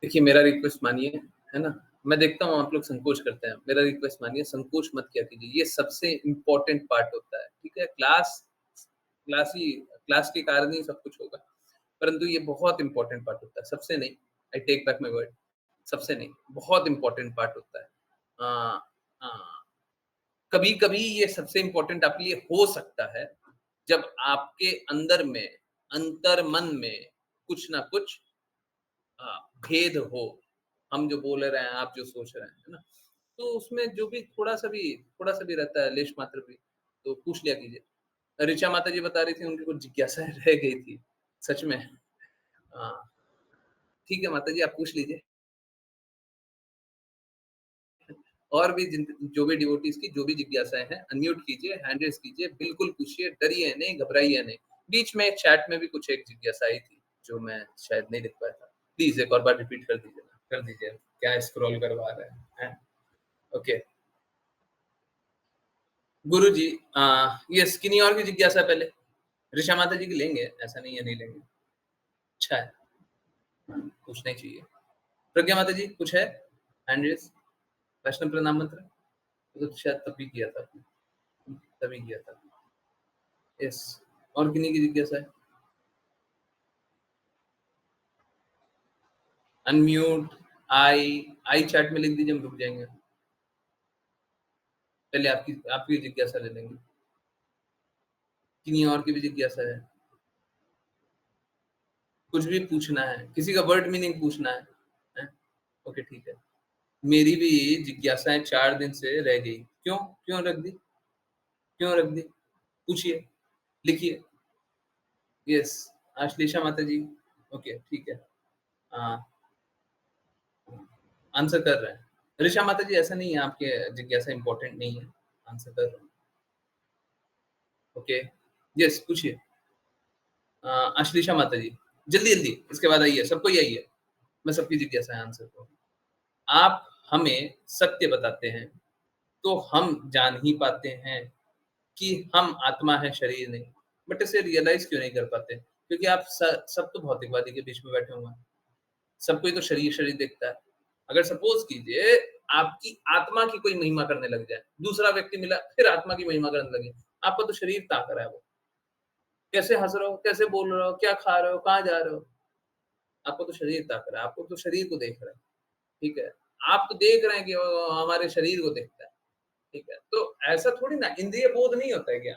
देखिए मेरा रिक्वेस्ट मानिए, है ना। मैं देखता हूँ आप लोग संकोच करते हैं, मेरा रिक्वेस्ट मानिए, संकोच मत किया कीजिए। ये सबसे इम्पोर्टेंट पार्ट होता है, ठीक है। क्लास के कारण ही सब कुछ होगा, परंतु ये बहुत इंपॉर्टेंट पार्ट होता है। सबसे नहीं, I take back my word, सबसे नहीं, बहुत इंपॉर्टेंट पार्ट होता है। कभी कभी ये सबसे इंपॉर्टेंट आपके लिए हो सकता है जब आपके अंदर में, अंतर मन में कुछ ना कुछ भेद हो। हम जो बोल रहे हैं, आप जो सोच रहे हैं, है ना। तो उसमें जो भी थोड़ा सा भी रहता है, लेश मात्र भी, तो पूछ लिया कीजिए। ऋचा माता जी बता रही थी उनकी कुछ जिज्ञासा रह गई थी, सच में। हाँ, ठीक है माता जी, आप पूछ लीजिए। और भी जो भी डिवोटीज की जो भी जिज्ञासाएं हैं, अनम्यूट कीजिए, हैंड रेज कीजिए, बिल्कुल पूछिए, डरिए नहीं, घबराइए नहीं। बीच में चैट में भी कुछ एक जिज्ञासा आई थी जो मैं शायद नहीं लिख पाया था। प्लीज एक और बार रिपीट कर दीजिए, क्या स्क्रॉल करवा रहे हैं। ओके गुरु जी, ये किन्हीं और की जिज्ञासा पहले ऋषा माता जी की लेंगे, ऐसा नहीं है नहीं लेंगे। अच्छा है, पूछना ही चाहिए। प्रज्ञा माता जी कुछ है, हैंड रेज, वैष्णव प्रणाम मंत्र तो शायद तभी किया था, तभी किया था। यस, और किन्हीं की जिज्ञासा है। अनम्यूट, आई चैट में लिख दीजिए, हम रुक जाएंगे। पहले आपकी जिज्ञासा ले लेंगे, किन्हीं और की भी जिज्ञासा है, कुछ भी पूछना है, किसी का वर्ड मीनिंग पूछना है? ओके ठीक है। मेरी भी जिज्ञासाएं 4 दिन से रह गई। क्यों क्यों रख दी, क्यों रख दी? पूछिए, लिखिए। यस, आश्लेषा माता जी, ओके ठीक है। आंसर कर रहे हैं। ऋषा माता जी ऐसा नहीं है आपके जिज्ञासा इंपॉर्टेंट नहीं है, आंसर कर रहे हैं। ओके यस, पूछिए। आश्लेषा माता जी जल्दी जल्दी, इसके बाद आइए, सबको ही आइए, मैं सबकी जिज्ञासा है आंसर करूँ। आप हमें सत्य बताते हैं तो हम जान ही पाते हैं कि हम आत्मा है, शरीर नहीं। बट इसे रियलाइज क्यों नहीं कर पाते? क्योंकि आप सब तो भौतिकवादी के बीच में बैठे हुए हैं, सबको ही तो शरीर शरीर देखता है। अगर सपोज कीजिए आपकी आत्मा की कोई महिमा करने लग जाए, दूसरा व्यक्ति मिला फिर आत्मा की महिमा करने लगे, आपका तो शरीर ताक रहा है, वो कैसे हंस रहे हो, कैसे बोल रहे हो, क्या खा रहे हो, कहाँ जा रहे हो, आपको तो शरीर ताक रहा है, आपको तो शरीर को देख रहा है। ठीक है, आप तो देख रहे हैं कि वो हमारे शरीर को देखता है। ठीक है, तो ऐसा थोड़ी ना इंद्रिय बोध नहीं होता है क्या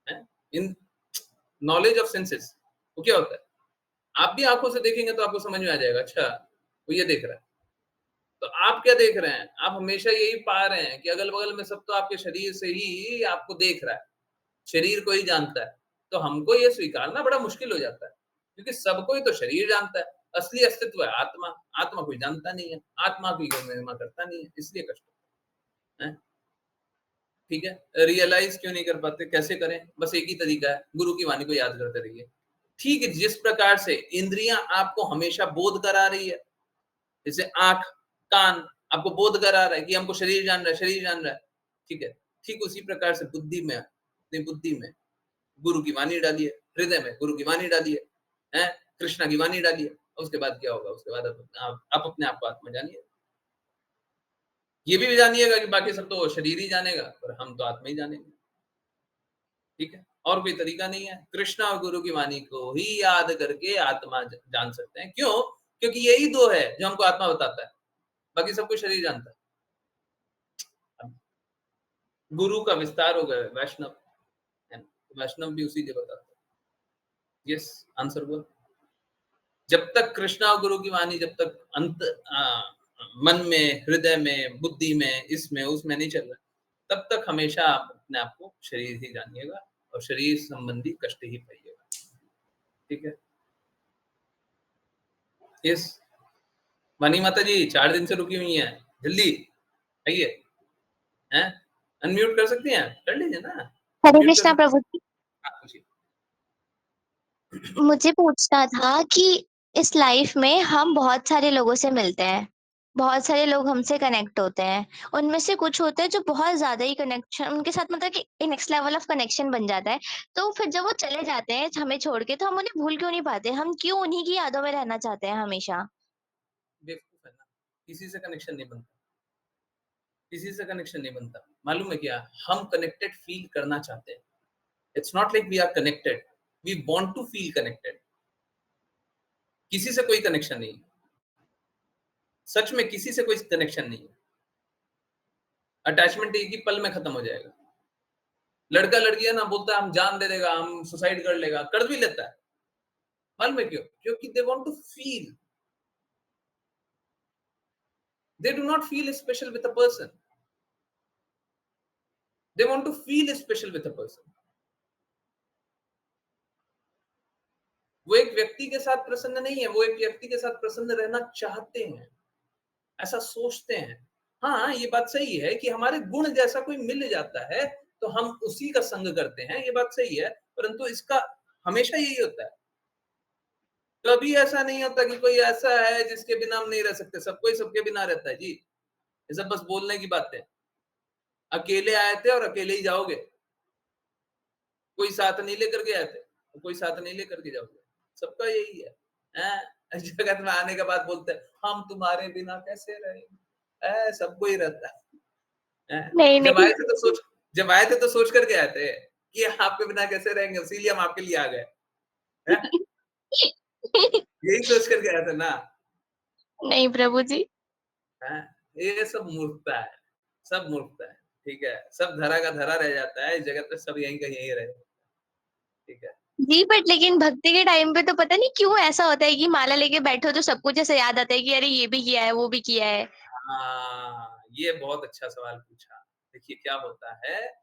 है? इन नॉलेज ऑफ सेंसेस वो क्या होता है? आप भी आंखों से देखेंगे तो आपको समझ में आ जाएगा, अच्छा वो ये देख रहा है। तो आप क्या देख रहे हैं? आप हमेशा यही पा रहे हैं कि अगल बगल में सब तो आपके शरीर से ही आपको देख रहा है, शरीर को ही जानता है। तो हमको ये स्वीकारना बड़ा मुश्किल हो जाता है, क्योंकि सबको ही तो शरीर जानता है, असली अस्तित्व है आत्मा, आत्मा कोई जानता नहीं है, आत्मा कोई महिमा करता नहीं है, इसलिए कष्ट है। ठीक है, रियलाइज क्यों नहीं कर पाते, कैसे करें? बस एक ही तरीका है, गुरु की वाणी को याद करते रहिए। ठीक है, जिस प्रकार से इंद्रियां आपको हमेशा बोध करा रही है, जैसे आंख, कान आपको बोध करा रहा है कि हमको शरीर जान रहा है, शरीर जान रहा है। ठीक है, ठीक उसी प्रकार से बुद्धि में, अपनी बुद्धि में गुरु की वाणी डालिए, हृदय में गुरु की वाणी डालिए, हैं, कृष्णा की वाणी डालिए। उसके बाद क्या होगा? उसके बाद आप अपने आप को आत्मा जानिए। ये भी जानिएगा कि बाकी सब तो शरीर ही जानेगा, पर हम तो आत्मा ही जानेंगे। ठीक है, और कोई तरीका नहीं है। कृष्ण और गुरु की वाणी को ही याद करके आत्मा जान सकते हैं। क्यों? क्योंकि यही दो है जो हमको आत्मा बताता है, बाकी सब कुछ शरीर जानता है। गुरु का विस्तार हो गया वैष्णव, वैष्णव भी उसी लिए बताता है। यस, आंसर हुआ। जब तक कृष्णा और गुरु की वाणी जब तक अंत मन में, हृदय में, बुद्धि में, इसमें उसमें नहीं चल रहा, तब तक हमेशा आप अपने आप को शरीर ही जानिएगा और शरीर संबंधी कष्ट ही पाइएगा। ठीक है? यस, वाणी माता जी 4 दिन से रुकी हुई हैं, जल्दी आइए। हैं? अनम्यूट कर सकती हैं? कर लीजिए ना। हरे म्यूट कर कृष्णा सकते प्रभु जी, हैं। हाँ, पूछिए। मुझे पूछना था कि इस लाइफ में हम बहुत सारे लोगों से मिलते हैं, बहुत सारे लोग हमसे कनेक्ट होते हैं। उनमें से कुछ होते हैं जो बहुत ज़्यादा ही कनेक्शन उनके साथ मतलब कि नेक्स्ट लेवल ऑफ कनेक्शन बन जाता है। तो फिर जब वो चले जाते हैं हमें छोड़ के, तो हम उन्हें भूल क्यों नहीं पाते? हम क्यों उन्हीं की यादों में रहना चाहते हैं हमेशा? बेवकूफ है ना, किसी से कनेक्शन नहीं बनता, किसी से कनेक्शन नहीं बनता। मालूम है क्या? हम कनेक्टेड फील करना चाहते हैं। It's not like we are connected, we want to feel connected. किसी से कोई कनेक्शन नहीं है, सच में किसी से कोई कनेक्शन नहीं है। अटैचमेंट एक ही पल में खत्म हो जाएगा। लड़का लड़की है ना, बोलता है हम जान दे देगा, हम सुसाइड कर लेगा, कर भी लेता है। मालूम है क्यों? क्योंकि they want to feel, they do not feel special with a person, they want to feel special with a person। वो एक व्यक्ति के साथ प्रसन्न नहीं है, वो एक व्यक्ति के साथ प्रसन्न रहना चाहते हैं, ऐसा सोचते हैं। हाँ, ये बात सही है कि हमारे गुण जैसा कोई मिल जाता है तो हम उसी का संग करते हैं, ये बात सही है। परंतु इसका हमेशा यही होता है, कभी ऐसा नहीं होता कि कोई ऐसा है जिसके बिना हम नहीं रह सकते। सब कोई सबके बिना रहता है जी, ये सब बस बोलने की बात है। अकेले आए थे और अकेले ही जाओगे, कोई साथ नहीं लेकर के आए थे, कोई साथ नहीं लेकर के जाओगे। सबका यही है। जगत में आने के बाद बोलते हैं हम तुम्हारे बिना कैसे रहेंगे, सबको ही रहता है। नहीं, जब नहीं। आए थे तो सोच, जब आए थे तो सोच करके आए थे कि आपके बिना कैसे रहेंगे, इसीलिए हम आपके लिए आ गए। यही सोच करके आए थे ना। नहीं प्रभु जी। ये सब मूर्खता है, सब मूर्खता है। ठीक है, सब धरा का धरा रह जाता है इस जगत में, सब यहीं का यहीं रहे। ठीक है जी, बट लेकिन भक्ति के टाइम पे तो पता नहीं क्यों ऐसा होता है कि माला लेके बैठो तो सब कुछ ऐसे याद आता है कि अरे ये भी किया है, वो भी किया है। हाँ, ये बहुत अच्छा सवाल पूछा। देखिए क्या होता है,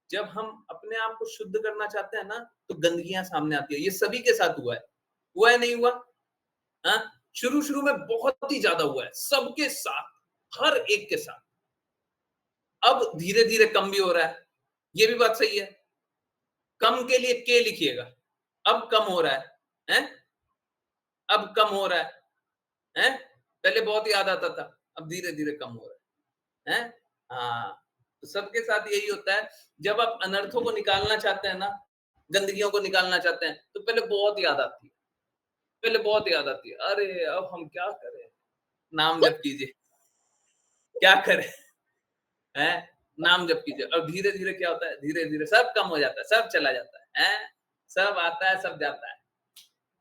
जब हम अपने आप को शुद्ध करना चाहते हैं ना, तो गंदगियां सामने आती है। ये सभी के साथ हुआ है नहीं हुआ? हाँ, शुरू में बहुत ही ज्यादा हुआ है, सबके साथ, हर एक के साथ। अब धीरे धीरे कम भी हो रहा है, ये भी बात सही है। कम के लिए के लिखिएगा, अब कम हो रहा है? अब कम हो रहा है? पहले बहुत याद आता था, अब धीरे धीरे कम हो रहा है? हाँ, तो सबके साथ यही होता है। जब आप अनर्थों को निकालना चाहते हैं ना, गंदगियों को निकालना चाहते हैं, तो पहले बहुत याद आती है, पहले बहुत याद आती है। अरे अब हम क्या करें, नाम जप कीजिए, क्या करें, हैं? नाम जप कीजिए। और धीरे धीरे क्या होता है, धीरे धीरे सब कम हो जाता है, सब चला जाता है? सब आता है, सब जाता है।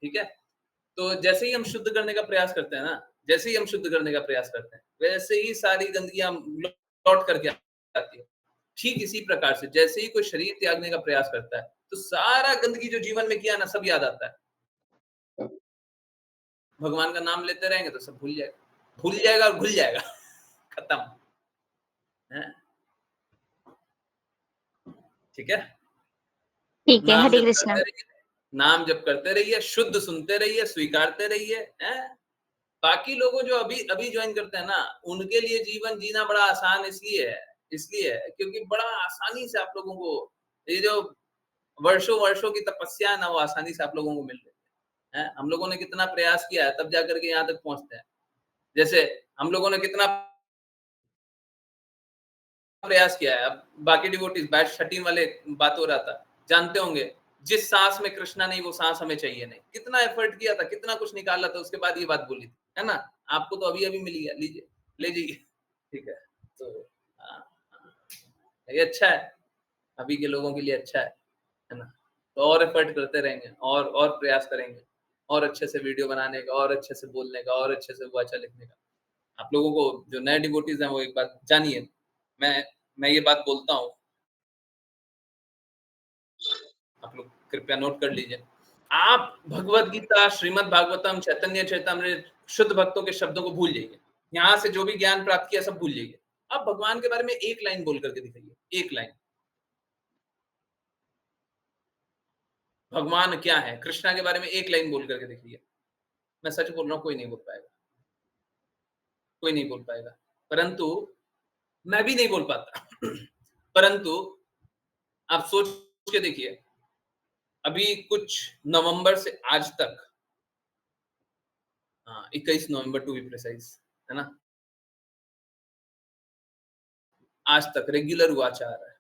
ठीक है, तो जैसे ही हम शुद्ध करने का प्रयास करते हैं ना, जैसे ही हम शुद्ध करने का प्रयास करते हैं, वैसे ही सारी गंदगियां लौट करके आती है। ठीक इसी प्रकार से जैसे ही कोई शरीर त्यागने का प्रयास करता है, तो सारा गंदगी जो जीवन में किया ना, सब याद आता है। भगवान का नाम लेते रहेंगे तो सब भूल जाएगा और घुल जाएगा। खत्म है। ठीक है, ठीक है, नाम हरे जप कृष्णा। करते रहिए, नाम जप करते रहिए, शुद्ध सुनते रहिए, स्वीकारते रहिए। बाकी लोगों जो अभी अभी ज्वाइन करते हैं ना, उनके लिए जीवन जीना बड़ा आसान इसलिए है क्योंकि बड़ा आसानी से आप लोगों को ये जो वर्षों वर्षों की तपस्या है ना, वो आसानी से आप लोगों को मिल रही है। हम लोगों ने कितना प्रयास किया है, तब जाकर के यहाँ तक पहुंचते हैं। जैसे हम लोगों ने कितना प्रयास किया है। अब बाकी डिवोटीज बैच 13 वाले बात हो रहा था, जानते होंगे, जिस सांस में कृष्णा नहीं वो सांस हमें चाहिए नहीं। कितना एफर्ट किया था, कितना कुछ निकाला था, उसके बाद ये बात बोली थी, है ना? आपको तो अभी अभी मिली है, लीजिए, ले जाइए। ठीक है, तो हाँ, ये अच्छा है, अभी के लोगों के लिए अच्छा है ना? तो और एफर्ट करते रहेंगे और प्रयास करेंगे, और अच्छे से वीडियो बनाने का, और अच्छे से बोलने का, और अच्छे से वाचा लिखने का। आप लोगों को जो नए डिवोटीज़ हैं वो एक बात जानिए, मैं ये बात बोलता हूँ, आप लोग कृपया नोट कर लीजिए। आप भगवद गीता, श्रीमद् भागवतम, चैतन्य चैतामृत, शुद्ध भक्तों के शब्दों को भूल जाइए। यहाँ से जो भी ज्ञान प्राप्त किया सब भूल जाइए। आप भगवान के बारे में एक लाइन बोल करके दिखाइए, एक लाइन। भगवान क्या है, कृष्णा के बारे में एक लाइन बोल करके दिखाइए। मैं सच बोल रहा हूँ, कोई नहीं बोल पाएगा, कोई नहीं बोल पाएगा। परंतु मैं भी नहीं बोल पाता। परंतु आप सोच के देखिए, अभी कुछ नवंबर से आज तक, 21 नवंबर टू बी प्रिसाइज, है ना, आज तक रेगुलर वाचा आ रहा है,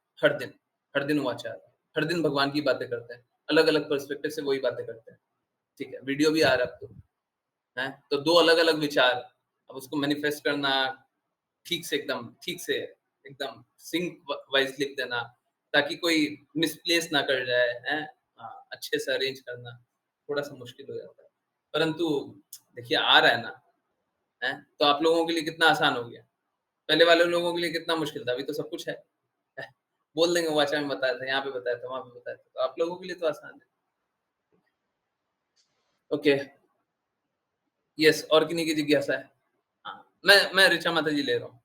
हर दिन वाचा आ रहा है, हर दिन भगवान की बातें करते हैं, अलग अलग पर्सपेक्टिव से वही बातें करते हैं। ठीक है, वीडियो भी आ रहा है अब तो, है तो दो अलग अलग विचार, अब उसको मैनिफेस्ट करना, ठीक से एकदम सिंक वाइज लिख देना, ताकि कोई मिसप्लेस ना कर जाए, है अच्छे से अरेंज करना थोड़ा सा मुश्किल हो जाता है। परंतु देखिए आ रहा है ना, है तो आप लोगों के लिए कितना आसान हो गया, पहले वाले लोगों के लिए कितना मुश्किल था, अभी तो सब कुछ है। बोल देंगे वाचा में बताया था, यहाँ पे बताया था, वहां पे बताया था, तो आप लोगों के लिए तो आसान है। ओके, यस, और किन्हीं की जिज्ञासा है? मैं ऋचा माता जी ले रहा हूँ।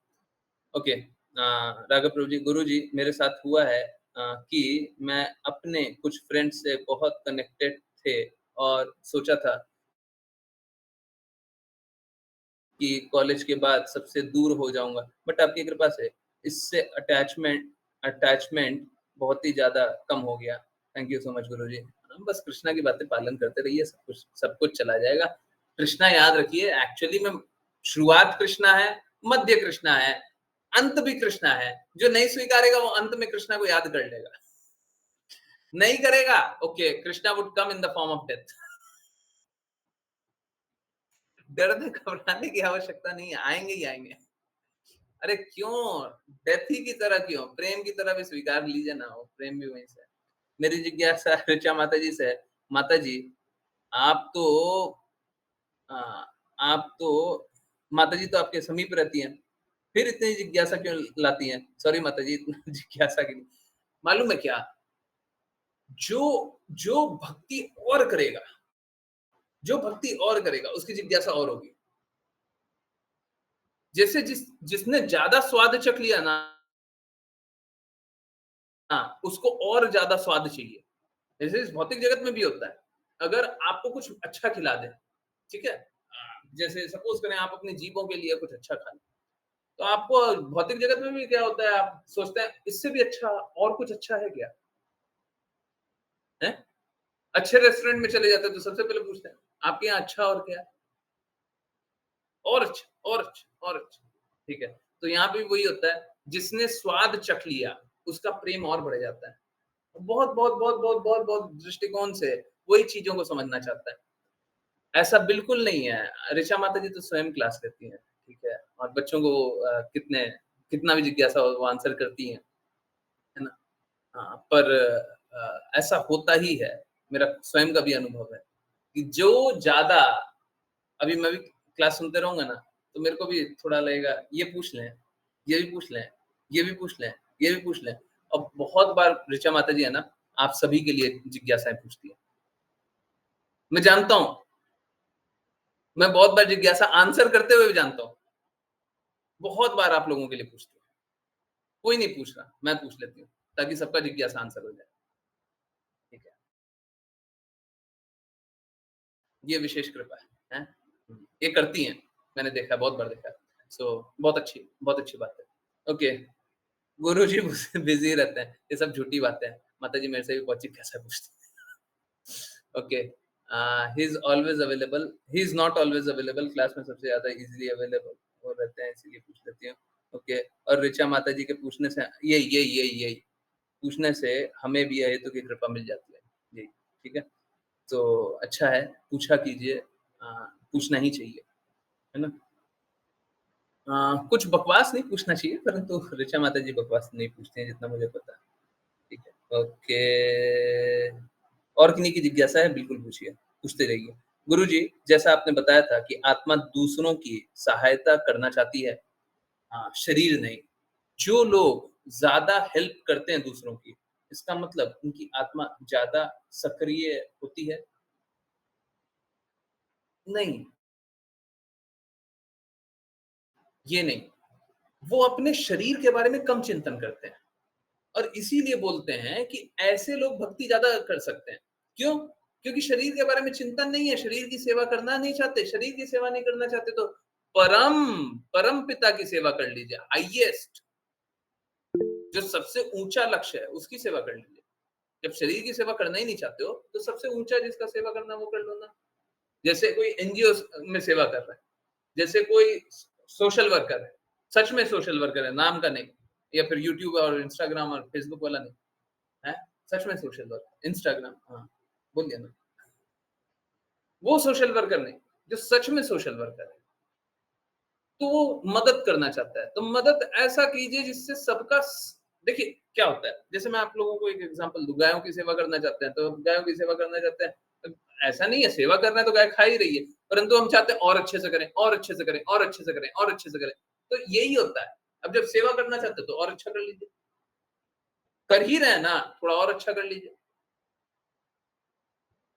ओके, राघव प्रभु जी, गुरु जी, मेरे साथ हुआ है कि मैं अपने कुछ फ्रेंड से बहुत कनेक्टेड थे और सोचा था कि कॉलेज के बाद सबसे दूर हो जाऊंगा, बट आपकी कृपा से इससे अटैचमेंट बहुत ही ज्यादा कम हो गया। थैंक यू सो मच गुरु जी। बस कृष्णा की बातें पालन करते रहिए, सब कुछ चला जाएगा। कृष्णा याद रखिए, एक्चुअली में शुरुआत कृष्णा है, मध्य कृष्णा है, अंत भी कृष्णा है। जो नहीं स्वीकारेगा वो अंत में कृष्णा को याद कर लेगा, नहीं करेगा okay, Krishna would come in the form of death. डरने घबराने की आवश्यकता नहीं है, आएंगे ही आएंगे। अरे क्यों, डेथ ही की तरह क्यों, प्रेम की तरह भी स्वीकार लीजिए ना, वो प्रेम भी वहीं से। मेरी जिज्ञासा ऋचा माता जी से, माता जी आप तो आप तो माता जी तो आपके समीप रहती हैं, फिर इतनी जिज्ञासा क्यों लाती हैं? सॉरी माता जी, इतना जिज्ञासा की नहीं। मालूम है क्या, जो जो भक्ति और करेगा, जो भक्ति और करेगा उसकी जिज्ञासा और होगी। जैसे जिसने ज्यादा स्वाद चख लिया ना, उसको और ज्यादा स्वाद चाहिए। जैसे इस भौतिक जगत में भी होता है, अगर आपको कुछ अच्छा खिला दे, ठीक है, जैसे सपोज करें आप अपनी जीवों के लिए कुछ अच्छा खा लें, तो आपको भौतिक जगत में भी क्या होता है, आप सोचते हैं इससे भी अच्छा और कुछ अच्छा है क्या, है? अच्छे रेस्टोरेंट में चले जाते हैं तो सबसे पहले पूछते हैं आपके यहाँ अच्छा और क्या है, और अच्छा और अच्छा और अच्छा। ठीक है, तो यहाँ पे भी वही होता है, जिसने स्वाद चख लिया उसका प्रेम और बढ़ जाता है। बहुत बहुत बहुत बहुत बहुत बहुत दृष्टिकोण से वही चीजों को समझना चाहता है। ऐसा बिल्कुल नहीं है, ऋचा माता जी तो स्वयं क्लास लेती हैं, ठीक है, और बच्चों को कितना भी जिज्ञासा हो वो आंसर करती हैं, है ना। पर ऐसा होता ही है, मेरा स्वयं का भी अनुभव है कि जो ज्यादा, अभी मैं भी क्लास सुनते रहूंगा ना, तो मेरे को भी थोड़ा लगेगा ये पूछ लें, ये भी पूछ लें, ये भी पूछ लें, ये भी पूछ लें। और बहुत बार ऋचा माता जी है ना, आप सभी के लिए जिज्ञासाएं पूछती है। मैं जानता हूं, मैं बहुत बार जिज्ञासा आंसर करते हुए भी जानता हूं, बहुत बार आप लोगों के लिए पूछती हूँ। कोई नहीं पूछ रहा, मैं पूछ लेती हूँ ताकि सबका जिज्ञासा आंसर हो जाए। ठीक है, ये विशेष कृपा है, ये करती हैं, मैंने देखा, बहुत बार देखा। सो बहुत अच्छी बात है। ओके, गुरु जी बिजी रहते हैं, ये सब झूठी बातें हैं। माता जी मेरे से भी बहुत जिज्ञासा पूछती हैं। Okay, he is always available, he is not always available, class में सबसे ज्यादा इजीली अवेलेबल वो रहते हैं, इसीलिए पूछ लेती हूँ। ओके, और ऋचा माता जी के पूछने से यही पूछने से हमें भी हेतु की कृपा मिल जाती है। यही ठीक है, तो अच्छा है, पूछा कीजिए, पूछना ही चाहिए, है ना। कुछ बकवास नहीं पूछना चाहिए, परंतु ऋचा माता जी बकवास नहीं पूछती हैं जितना मुझे पता है। ठीक है, ओके, और किन्हीं की जिज्ञासा है बिल्कुल पूछिए, पूछते रहिए। गुरुजी, जैसा आपने बताया था कि आत्मा दूसरों की सहायता करना चाहती है, हाँ, शरीर नहीं। जो लोग ज्यादा हेल्प करते हैं दूसरों की, इसका मतलब उनकी आत्मा ज्यादा सक्रिय होती है? नहीं, ये नहीं। वो अपने शरीर के बारे में कम चिंतन करते हैं और इसीलिए बोलते हैं कि ऐसे लोग भक्ति ज्यादा कर सकते हैं। क्यों? क्योंकि शरीर के बारे में चिंतन नहीं है, शरीर की सेवा करना नहीं चाहते। शरीर की सेवा नहीं करना चाहते तो परम परम पिता की सेवा कर लीजिए, हाईएस्ट, जो सबसे ऊंचा लक्ष्य है उसकी सेवा कर लीजिए। जब शरीर की सेवा करना ही नहीं चाहते हो तो सबसे ऊंचा जिसका सेवा करना वो कर लो ना। जैसे कोई एनजीओ में सेवा कर रहा है, जैसे कोई सोशल वर्कर है, सच में सोशल वर्कर है, नाम का नहीं, या फिर यूट्यूब और इंस्टाग्राम और फेसबुक वाला नहीं है, सच में सोशल वर्कर, इंस्टाग्राम, हाँ बोलिए ना, वो सोशल वर्कर नहीं, जो सच में सोशल वर्कर है, तो वो मदद करना चाहता है। तो मदद ऐसा कीजिए जिससे सबका देखिए क्या होता है, जैसे मैं आप लोगों को एक एग्जांपल दूं, गायों की सेवा करना चाहते हैं तो गायों की सेवा करना चाहते हैं, तो ऐसा नहीं है सेवा करना है तो गाय खा ही रही है, परंतु हम चाहते हैं और अच्छे से करें, और अच्छे से करें, और अच्छे से करें, और अच्छे से करें, तो यही होता है। अब जब सेवा करना चाहते हैं तो और अच्छा कर लीजिए, कर ही रहे हैं ना, थोड़ा और अच्छा कर लीजिए।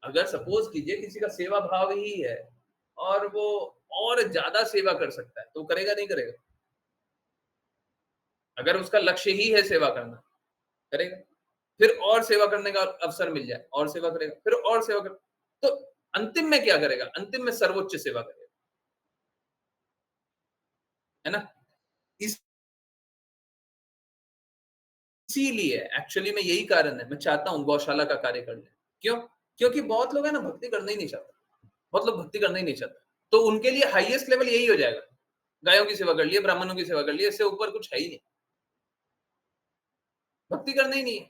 अगर सपोज कीजिए किसी का सेवा भाव ही है और वो और ज्यादा सेवा कर सकता है तो करेगा नहीं करेगा? अगर उसका लक्ष्य ही है सेवा करना, करेगा। फिर और सेवा करने का अवसर मिल जाए और सेवा करेगा, फिर और सेवा कर, तो अंतिम में क्या करेगा? अंतिम में सर्वोच्च सेवा करेगा, है ना? इसीलिए एक्चुअली में यही कारण है, मैं चाहता हूँ गौशाला का कार्य कर ले। क्यों? क्योंकि बहुत लोग है ना भक्ति करना ही नहीं चाहते, बहुत लोग भक्ति करना ही नहीं चाहते, तो उनके लिए हाईएस्ट लेवल यही हो जाएगा, गायों की सेवा कर लिए, ब्राह्मणों की सेवा कर लिए, इससे ऊपर कुछ है ही नहीं, भक्ति करना ही नहीं है।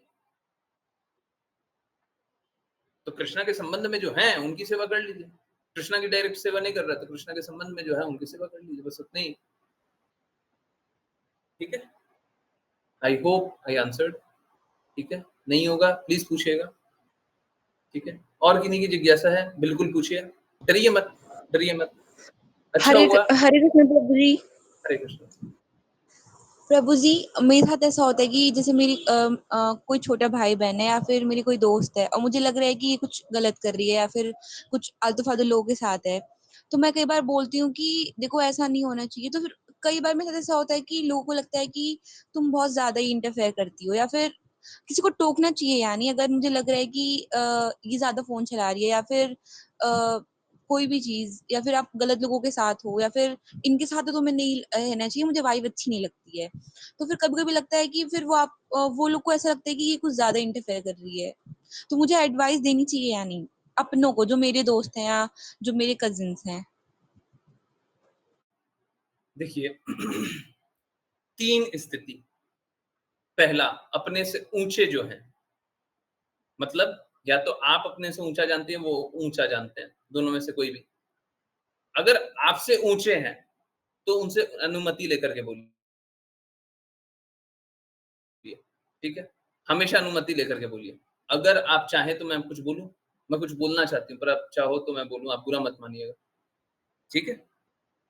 तो कृष्णा के संबंध में जो है उनकी सेवा कर लीजिए। कृष्णा की डायरेक्ट सेवा नहीं कर रहा तो कृष्णा के संबंध में जो है उनकी सेवा कर लीजिए, बस उतना ही। ठीक है, आई होप आई आंसर्ड। ठीक है, नहीं होगा प्लीज पूछिएगा। ठीक है, और किन्हीं की जिज्ञासा है बिल्कुल पूछिए, डरिए मत, डरिए मत। अच्छा हरे हुआ। हरे कृष्ण प्रभु जी। हरे कृष्ण। प्रभु जी, मेरे साथ ऐसा होता है कि जैसे मेरी कोई छोटा भाई बहन है या फिर मेरी कोई दोस्त है और मुझे लग रहा है कि ये कुछ गलत कर रही है या फिर कुछ आलतू फालतू लोगों के साथ है, तो मैं कई बार बोलती हूँ कि देखो ऐसा नहीं होना चाहिए। तो फिर कई बार मेरे साथ ऐसा होता है कि लोगों को लगता है कि तुम बहुत ज्यादा ही इंटरफेयर करती हो, या फिर किसी को टोकना चाहिए। यानी अगर मुझे लग रहा है कि ये ज्यादा फोन चला रही है या फिर कोई भी चीज, या फिर आप गलत लोगों के साथ हो या फिर इनके साथ तो तुम्हें नहीं रहना चाहिए, मुझे वाइब अच्छी नहीं लगती है, तो फिर कभी कभी लगता है कि फिर वो लोग को ऐसा लगता है कि ये कुछ ज्यादा इंटरफेयर कर रही है। तो मुझे एडवाइस देनी चाहिए या नहीं अपनों को, जो मेरे दोस्त हैं या जो मेरे कजिन्स हैं? देखिए तीन स्थिति। पहला, अपने से ऊंचे जो हैं, मतलब या तो आप अपने से ऊंचा जानते हैं, वो ऊंचा जानते हैं, दोनों में से कोई भी। अगर आपसे ऊंचे हैं तो उनसे अनुमति लेकर के बोलिए। ठीक है, हमेशा अनुमति लेकर के बोलिए। अगर आप चाहें तो मैं कुछ बोलूं, मैं कुछ बोलना चाहती हूँ पर आप चाहो तो मैं बोलूं, आप बुरा मत मानिएगा। ठीक है,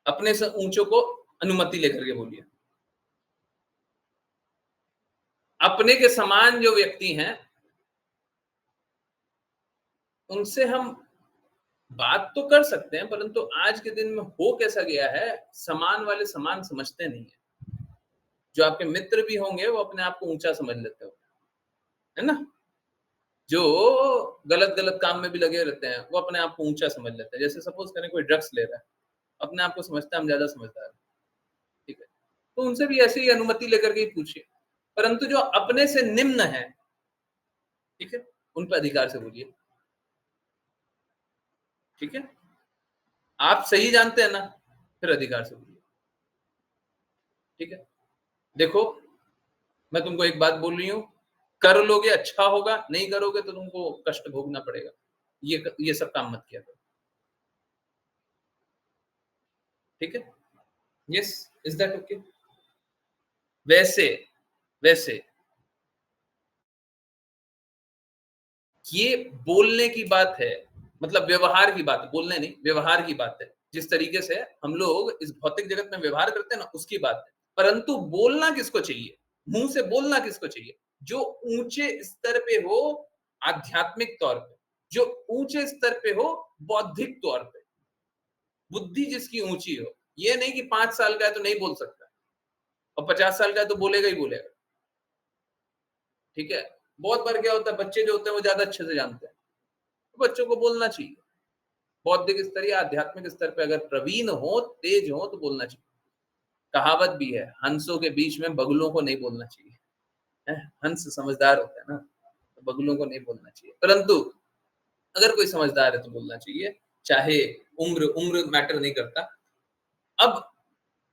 अपने से ऊंचों को अनुमति लेकर के बोलिए। अपने के समान जो व्यक्ति हैं उनसे हम बात तो कर सकते हैं, परंतु आज के दिन में हो कैसा गया है, समान वाले समान समझते नहीं है। जो आपके मित्र भी होंगे वो अपने आप को ऊंचा समझ लेते हो, है ना? जो गलत गलत काम में भी लगे रहते हैं वो अपने आप को ऊंचा समझ लेते हैं। जैसे सपोज करें कोई ड्रग्स ले रहा है, अपने आप को समझता है हम ज्यादा समझदार हैं। ठीक है, तो उनसे भी ऐसे ही अनुमति लेकर के ही पूछिए। परंतु जो अपने से निम्न है, ठीक है, उन पर अधिकार से बोलिए। ठीक है, आप सही जानते हैं ना, फिर अधिकार से बोलिए। ठीक है, देखो मैं तुमको एक बात बोल रही हूँ, कर लोगे अच्छा होगा, नहीं करोगे तो तुमको कष्ट भोगना पड़ेगा। ये सब काम मत किया करो। ठीक है, यस, इज दैट ओके? वैसे वैसे ये बोलने की बात है, मतलब व्यवहार की बात है, बोलने नहीं, व्यवहार की बात है। जिस तरीके से हम लोग इस भौतिक जगत में व्यवहार करते हैं ना, उसकी बात है। परंतु बोलना किसको चाहिए? मुँह से बोलना किसको चाहिए? जो ऊँचे स्तर पे हो आध्यात्मिक तौर पे, जो ऊँचे स्तर पे हो बौद्धिक तौर पे, बुद्धि जिसकी ऊँची हो। ये नहीं कि 5 साल का है तो नहीं बोल सकता और 50 साल का है तो बोलेगा ही बोलेगा। ठीक है? बहुत बार क्या होता है, बच्चे जो होते हैं वो ज़्यादा अच्छे से जानते हैं। तो बच्चों को बोलना चाहिए। बौद्धिक स्तर या आध्यात्मिक स्तर पे अगर प्रवीण हो, तेज हो तो बोलना चाहिए। कहावत भी है, हंसों के बीच में बगुलों को नहीं बोलना चाहिए। हैं? हंस समझदार होता है ना, तो बगुलों को नहीं बोलना चाहिए। परंतु अगर कोई समझदार है तो बोलना चाहिए, चाहे उम्र उम्र मैटर नहीं करता। अब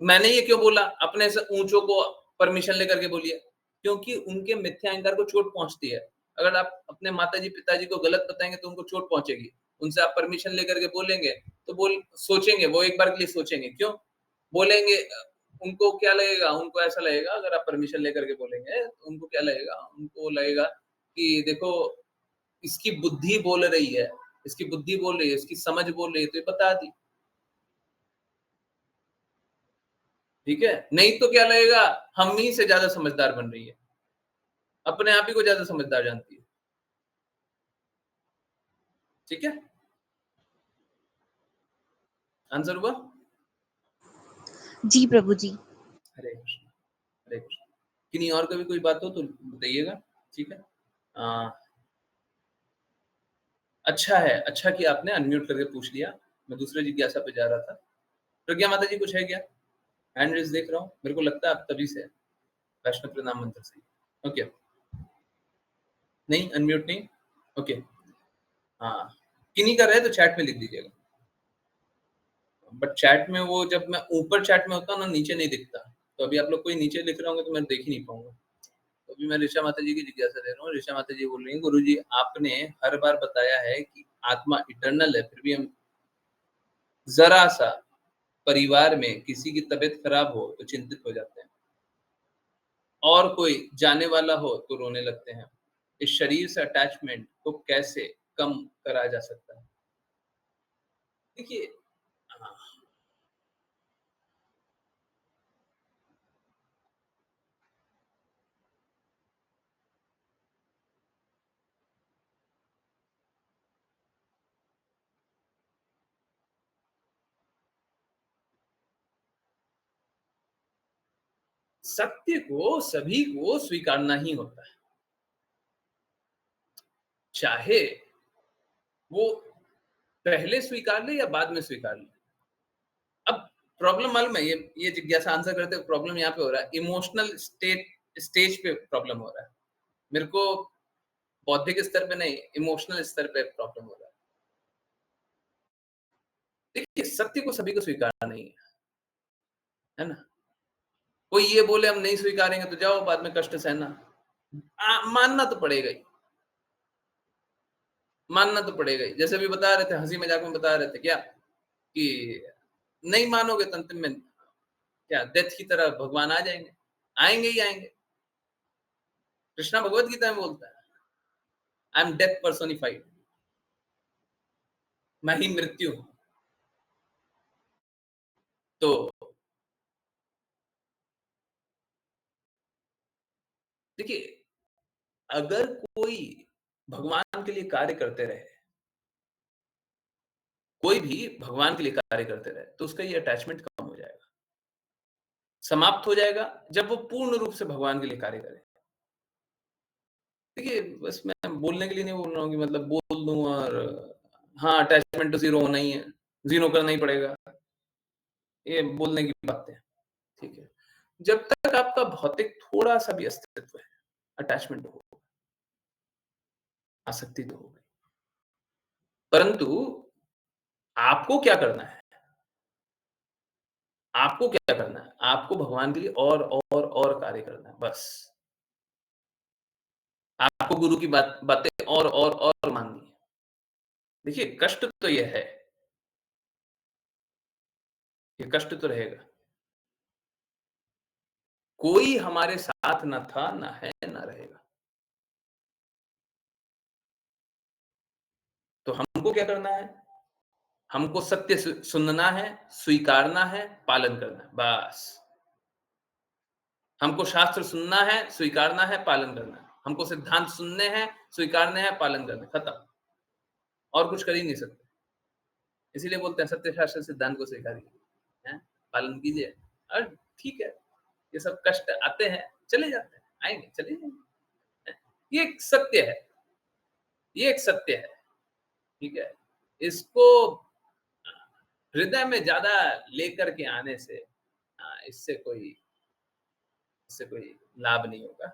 मैंने ये क्यों बोला? अपने से ऊँचों को परमिशन लेकर के बोलिए, क्योंकि उनके मिथ्या अहंकार को चोट पहुँचती है। अगर आप अपने माताजी, पिताजी को गलत बताएँगे तो उनको चोट पहुँचेगी। उनसे आप परमिशन लेकर के बोलेंगे, तो बोल सोचेंगे, वो एक बार के लिए सोचेंगे, क्यों? बोलेंगे उनको क्या लगेगा? उनको ऐसा लगेगा अगर आप परमिशन लेकर के बोलेंगे, तो उनको क्या लगेगा? उनको लगेगा कि देखो इसकी बुद्धि बोल रही है, इसकी बुद्धि बोल रही है, इसकी समझ बोल रही है, तो ये बता दी। ठीक है? नहीं तो क्या लगेगा? हम ही से ज़्यादा समझदार बन रही है। अपने आप ही को ज़्यादा समझदार जानती है। ठीक है? आंसर हुआ? जी प्रभु जी। हरे कृष्ण, हरे कृष्ण। किन्हीं और का भी कोई बात हो तो बताइएगा, ठीक है? अ, अच्छा किया आपने अनम्यूट करके पूछ लिया। मैं दूसरे जिज्ञासा पे जा रहा था। प्रज्ञा माता जी कुछ है क्या? हैंड रेज़ देख रहा हूँ। मेरे को लगता है आप तभी से हैं, वैष्णव प्रणाम मंत्र से। ओके। नहीं, अनम्यूट नहीं? ओके। हाँ, किन्हीं का रहे तो चैट में लिख दीजिएगा। बट चैट में वो जब मैं ऊपर चैट में होता हूँ ना, नीचे नहीं दिखता। तो अभी आप लोग कोई नीचे लिख रहे होंगे तो मैं देख ही नहीं पाऊँगा। तो अभी मैं ऋचा माता जी की जिज्ञासा दे रहा हूँ। ऋचा माता जी बोल रही हैं, गुरुजी आपने हर बार बताया है कि आत्मा इटर्नल है, फिर भी हम ज़रा-सा परिवार में किसी की तबीयत खराब हो तो चिंतित हो जाते हैं और कोई जाने वाला हो तो रोने लगते हैं। इस शरीर से अटैचमेंट को कैसे कम करा जा सकता है? देखिए हाँ, सत्य को सभी को स्वीकारना ही होता है। चाहे वो पहले स्वीकार ले या बाद में स्वीकार ले। अब प्रॉब्लम मालूम है, ये जिज्ञासा आंसर करते हुए प्रॉब्लम यहाँ पे हो रहा है, इमोशनल स्टेज पे प्रॉब्लम हो रहा है। मेरे को बौद्धिक स्तर पे नहीं, इमोशनल स्तर पे प्रॉब्लम हो रहा है। देखिए, सत्य को सभी को स्वीकारना नहीं है ना? कोई ये बोले हम नहीं स्वीकारेंगे तो जाओ बाद में कष्ट सहना। मानना तो पड़ेगा ही, मानना तो पड़ेगा ही। जैसे अभी बता रहे थे, हँसी मज़ाक में बता रहे थे क्या कि नहीं मानोगे तो अंतिम में क्या डेथ की तरह भगवान आ जाएँगे, आएँगे ही आएँगे। कृष्णा भगवत गीता में बोलता है, आई एम डेथ पर्सोनिफाइड, मैं ही मृत्यु हूँ। तो देखिए, अगर कोई भगवान के लिए कार्य करते रहे, कोई भी भगवान के लिए कार्य करते रहे, तो उसका ये अटैचमेंट कम हो जाएगा। समाप्त हो जाएगा जब वो पूर्ण रूप से भगवान के लिए कार्य करे। देखिए, बस मैं बोलने के लिए नहीं बोल रहा हूँ कि मतलब बोल दूँ और हाँ, अटैचमेंट तो ज़ीरो होना ही है, ज़ीरो करना ही पड़ेगा। ये बोलने की बातें हैं, ठीक है। जब तक आपका भौतिक थोड़ा-सा भी अस्तित्व है, अटैचमेंट हो, आसक्ति तो होगी। परंतु आपको क्या करना है? आपको क्या करना है? आपको भगवान के लिए और कार्य करना है, बस। आपको गुरु की बातें और माननी है। देखिए, कष्ट तो ये है, ये कष्ट तो रहेगा। कोई हमारे साथ ना था, ना है, ना रहेगा। तो हमको क्या करना है? हमको सत्य सुनना है, स्वीकारना है, पालन करना है, बस। हमको शास्त्र सुनना है, स्वीकारना है, पालन करना है। हमको सिद्धांत सुनने हैं, स्वीकारने हैं, पालन करना है, खत्म। और कुछ कर ही नहीं सकते। इसीलिए बोलते हैं सत्य शास्त्र सिद्धांत को स्वीकारिए, हैं? पालन कीजिए और ठीक है, ये सब कष्ट आते हैं, चले जाते हैं, आएंगे, चले जाएंगे। ये एक सत्य है, ये एक सत्य है, ठीक है? इसको हृदय में ज्यादा लेकर के आने से इससे कोई लाभ नहीं होगा।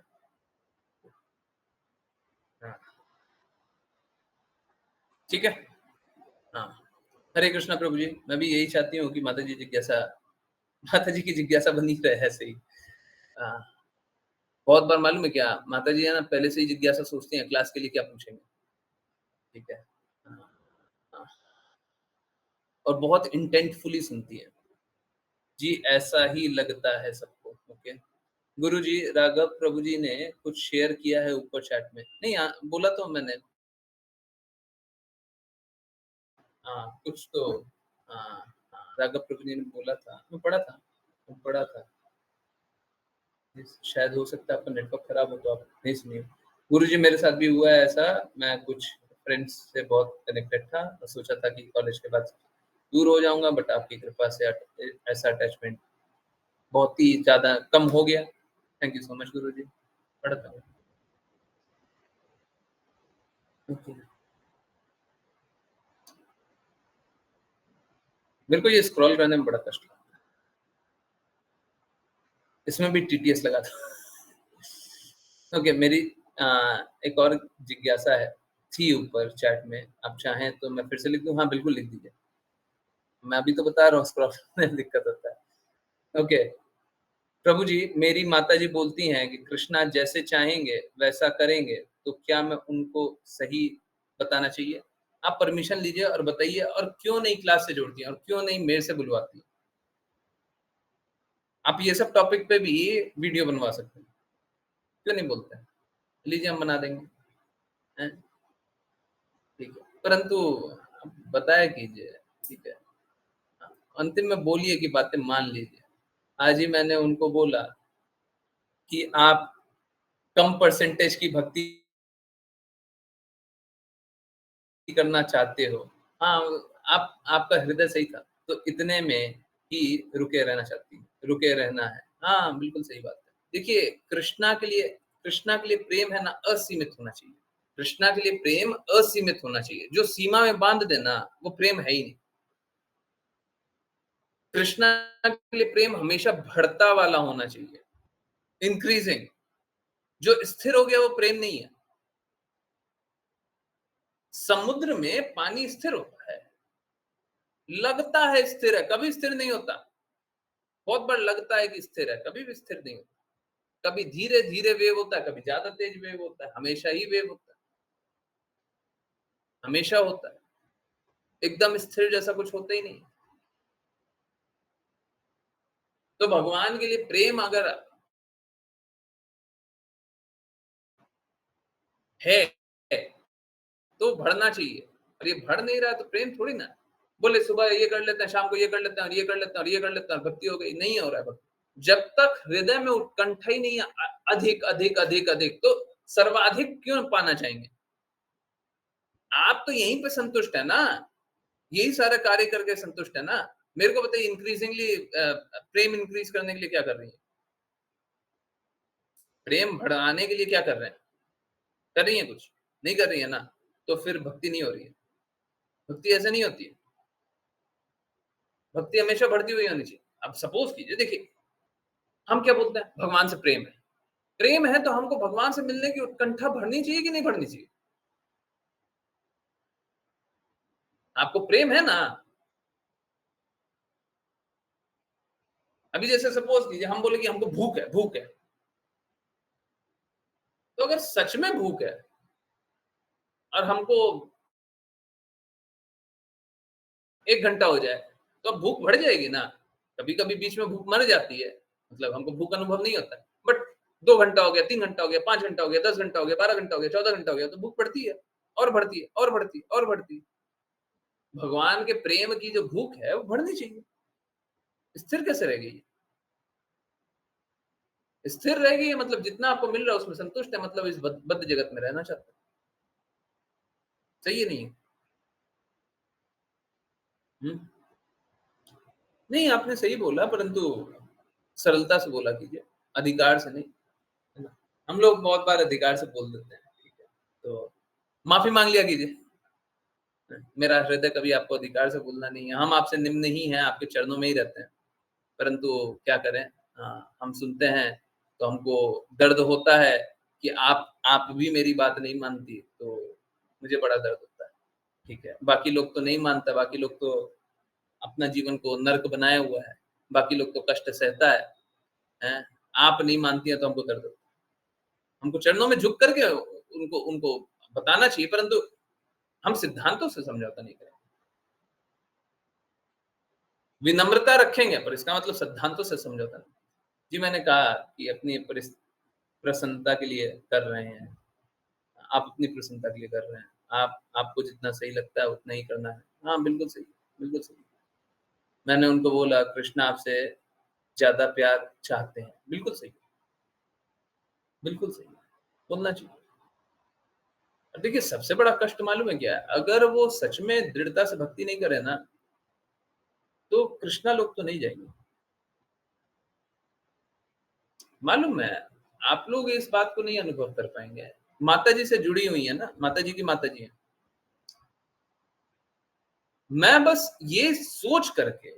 हाँ, ठीक है। हाँ, हरे कृष्णा प्रभु जी। मैं भी यही चाहती हूँ कि माता जी की जिज्ञासा बनी रहे ऐसे ही। बहुत बार मालूम है क्या, माता जी है ना पहले से ही जिज्ञासा सोचती हैं क्लास के लिए क्या पूछेंगे, ठीक है? हाँ, और बहुत इंटेंटफुली सुनती है जी, ऐसा ही लगता है सबको। ओके गुरु जी, राघव प्रभु जी ने कुछ शेयर किया है ऊपर चैट में, नहीं बोला तो मैंने, कुछ तो राघव प्रभु जी ने बोला था, मैं पढ़ा था। शायद हो सकता है आपका नेटवर्क खराब हो तो आप नहीं सुनिए। गुरु जी मेरे साथ भी हुआ है ऐसा, मैं कुछ फ्रेंड्स से बहुत कनेक्टेड था, मैं सोचा था कि कॉलेज के बाद दूर हो जाऊंगा, बट आपकी कृपा से ऐसा अटैचमेंट बहुत ही ज्यादा कम हो गया। थैंक यू सो मच गुरु जी। पढ़ता हूँ। मेरे को ये स्क्रॉल करने में बड़ा कष्ट लगता है, इसमें भी टीटीएस लगा था। ओके मेरी एक और जिज्ञासा है थी ऊपर चैट में, आप चाहें तो मैं फिर से लिख दूं? हाँ बिल्कुल लिख दीजिए, मैं अभी तो बता रहा हूँ स्क्रॉल करने में दिक्कत होता है। ओके प्रभु जी, मेरी माता जी बोलती हैं कि कृष्णा जैसे चाहेंगे वैसा करेंगे, तो क्या मैं उनको सही बताना चाहिए? आप परमिशन लीजिए और बताइए, और क्यों नहीं क्लास से जोड़ती हैं और क्यों नहीं मेरे से बुलवाती हैं? आप ये सब टॉपिक पे भी वीडियो बनवा सकते हैं, क्यों नहीं बोलते हैं? लीजिए हम बना देंगे, हैं? ठीक है, परंतु बताया कीजिए, ठीक है? अंतिम में बोलिए कि बातें मान लीजिए। आज ही मैंने उनको बोला कि आप कम परसेंटेज की भक्ति करना चाहते हो। हाँ, आपका हृदय सही था, तो इतने में ही रुके रहना है। हाँ, बिल्कुल सही बात है। देखिए कृष्णा के लिए प्रेम है ना असीमित होना चाहिए। कृष्णा के लिए प्रेम असीमित होना चाहिए। जो सीमा में बांध देना वो प्रेम है ही नहीं। कृष्णा के लिए प्रेम हमेशा बढ़ता वाला होना चाहिए, इंक्रीजिंग। जो स्थिर हो गया वो प्रेम नहीं है। समुद्र में पानी स्थिर होता है, लगता है स्थिर है, कभी स्थिर नहीं होता। बहुत बार लगता है कि स्थिर है, कभी भी स्थिर नहीं होता। कभी धीरे धीरे वेव होता है, कभी ज्यादा तेज वेव होता है, हमेशा ही वेव होता है, हमेशा होता है। एकदम स्थिर जैसा कुछ होता ही नहीं। तो भगवान के लिए प्रेम अगर है तो बढ़ना चाहिए, और ये बढ़ नहीं रहा तो प्रेम थोड़ी ना। बोले सुबह ये कर लेते हैं, शाम को ये कर लेते हैं, और ये कर लेते हैं, और ये कर लेते हैं, भक्ति हो गई। नहीं हो रहा है भक्ति जब तक हृदय में उत्कंठा ही नहीं है, अधिक अधिक अधिक अधिक, तो सर्वाधिक क्यों पाना चाहेंगे? आप तो यहीं पे संतुष्ट है ना, यही सारा कार्य करके संतुष्ट है ना। मेरे को बताइए इंक्रीजिंगली प्रेम इंक्रीज करने के लिए क्या कर रही है? प्रेम बढ़ाने के लिए क्या कर रहे हैं? कर रही है कुछ? नहीं कर रही है ना, तो फिर भक्ति नहीं हो रही है। भक्ति ऐसे नहीं होती है, भक्ति हमेशा बढ़ती हुई होनी चाहिए। अब सपोज कीजिए, देखिए हम क्या बोलते हैं, भगवान से प्रेम है। प्रेम है तो हमको भगवान से मिलने की उत्कंठा बढ़नी चाहिए कि नहीं बढ़नी चाहिए? आपको प्रेम है ना। अभी जैसे सपोज कीजिए हम बोले कि हमको भूख है, तो अगर सच में भूख है और हमको 1 घंटा हो जाए, तो अब भूख बढ़ जाएगी ना। कभी कभी बीच में भूख मर जाती है, मतलब हमको भूख अनुभव नहीं होता, बट 2 घंटा हो गया, 3 घंटा हो गया, 5 घंटा हो गया, 10 घंटा हो गया, 12 घंटा हो गया, 14 घंटा हो गया, तो भूख बढ़ती है। और बढ़ती है और बढ़ती है और बढ़ती है। भगवान के प्रेम की जो भूख है वो बढ़नी चाहिए, स्थिर कैसे रह गई? स्थिर रह गई मतलब जितना आपको मिल रहा है उसमें संतुष्ट है, मतलब इस बद्ध जगत में रहना चाहता है। सही है नहीं है? नहीं आपने सही बोला, परंतु सरलता से बोला कीजिए, अधिकार से नहीं, है ना? हम लोग बहुत बार अधिकार से बोल देते हैं, ठीक है? तो माफी मांग लिया कीजिए। मेरा हृदय कभी आपको अधिकार से बोलना नहीं है, हम आपसे निम्न ही हैं, आपके चरणों में ही रहते हैं, परंतु क्या करें, हम सुनते हैं तो हमको दर्द होता है कि आप भी मेरी बात नहीं मानती, तो मुझे बड़ा दर्द होता है, ठीक है? बाकी लोग तो नहीं मानता, बाकी लोग तो अपना जीवन को नर्क बनाया हुआ है, बाकी लोग तो कष्ट सहता है, हैं? आप नहीं मानती हैं तो हमको दर्द होता है। हमको चरणों में झुक करके उनको उनको बताना चाहिए, परंतु हम सिद्धांतों से समझौता नहीं करेंगे। विनम्रता रखेंगे पर इसका मतलब सिद्धांतों से समझौता नहीं। जी मैंने कहा कि अपनी प्रसन्नता के लिए कर रहे हैं, आप अपनी प्रसन्नता के लिए कर रहे हैं, आपको जितना सही लगता है उतना ही करना है। हाँ, बिल्कुल सही, बिल्कुल सही। मैंने उनको बोला कृष्ण आपसे ज़्यादा प्यार चाहते हैं, बिल्कुल सही, बिल्कुल सही, बोलना चाहिए। देखिए सबसे बड़ा कष्ट मालूम है क्या है? अगर वो सच में दृढ़ता से भक्ति नहीं करे ना, तो कृष्णा लोक तो नहीं जाएंगे। मालूम है, आप लोग इस बात को नहीं अनुभव कर पाएंगे। माता जी से जुड़ी हुई है ना, माता जी की माता जी है। मैं बस ये सोच करके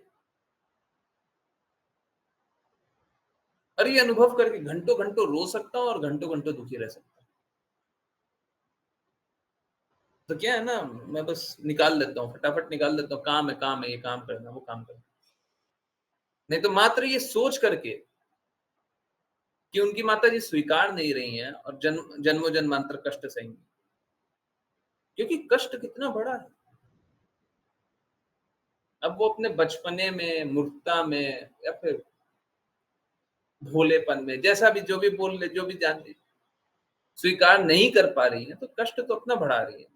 और ये अनुभव करके घंटों घंटों रो सकता हूँ और घंटों घंटों दुखी रह सकता हूँ। तो क्या है ना, मैं बस निकाल लेता हूँ, फटाफट निकाल लेता हूँ, काम है, ये काम करना, वो काम करना। नहीं तो मात्र ये सोच करके कि उनकी माता जी स्वीकार नहीं रही हैं और जन्मों जन्मांतर कष्ट सहेंगी, क्योंकि कष्ट कितना बड़ा है। अब वो अपने बचपने में, मूर्खता में या फिर भोलेपन में, जैसा भी जो भी बोल ले, जो भी जान ले, स्वीकार नहीं कर पा रही है, तो कष्ट तो अपना बढ़ा रही है।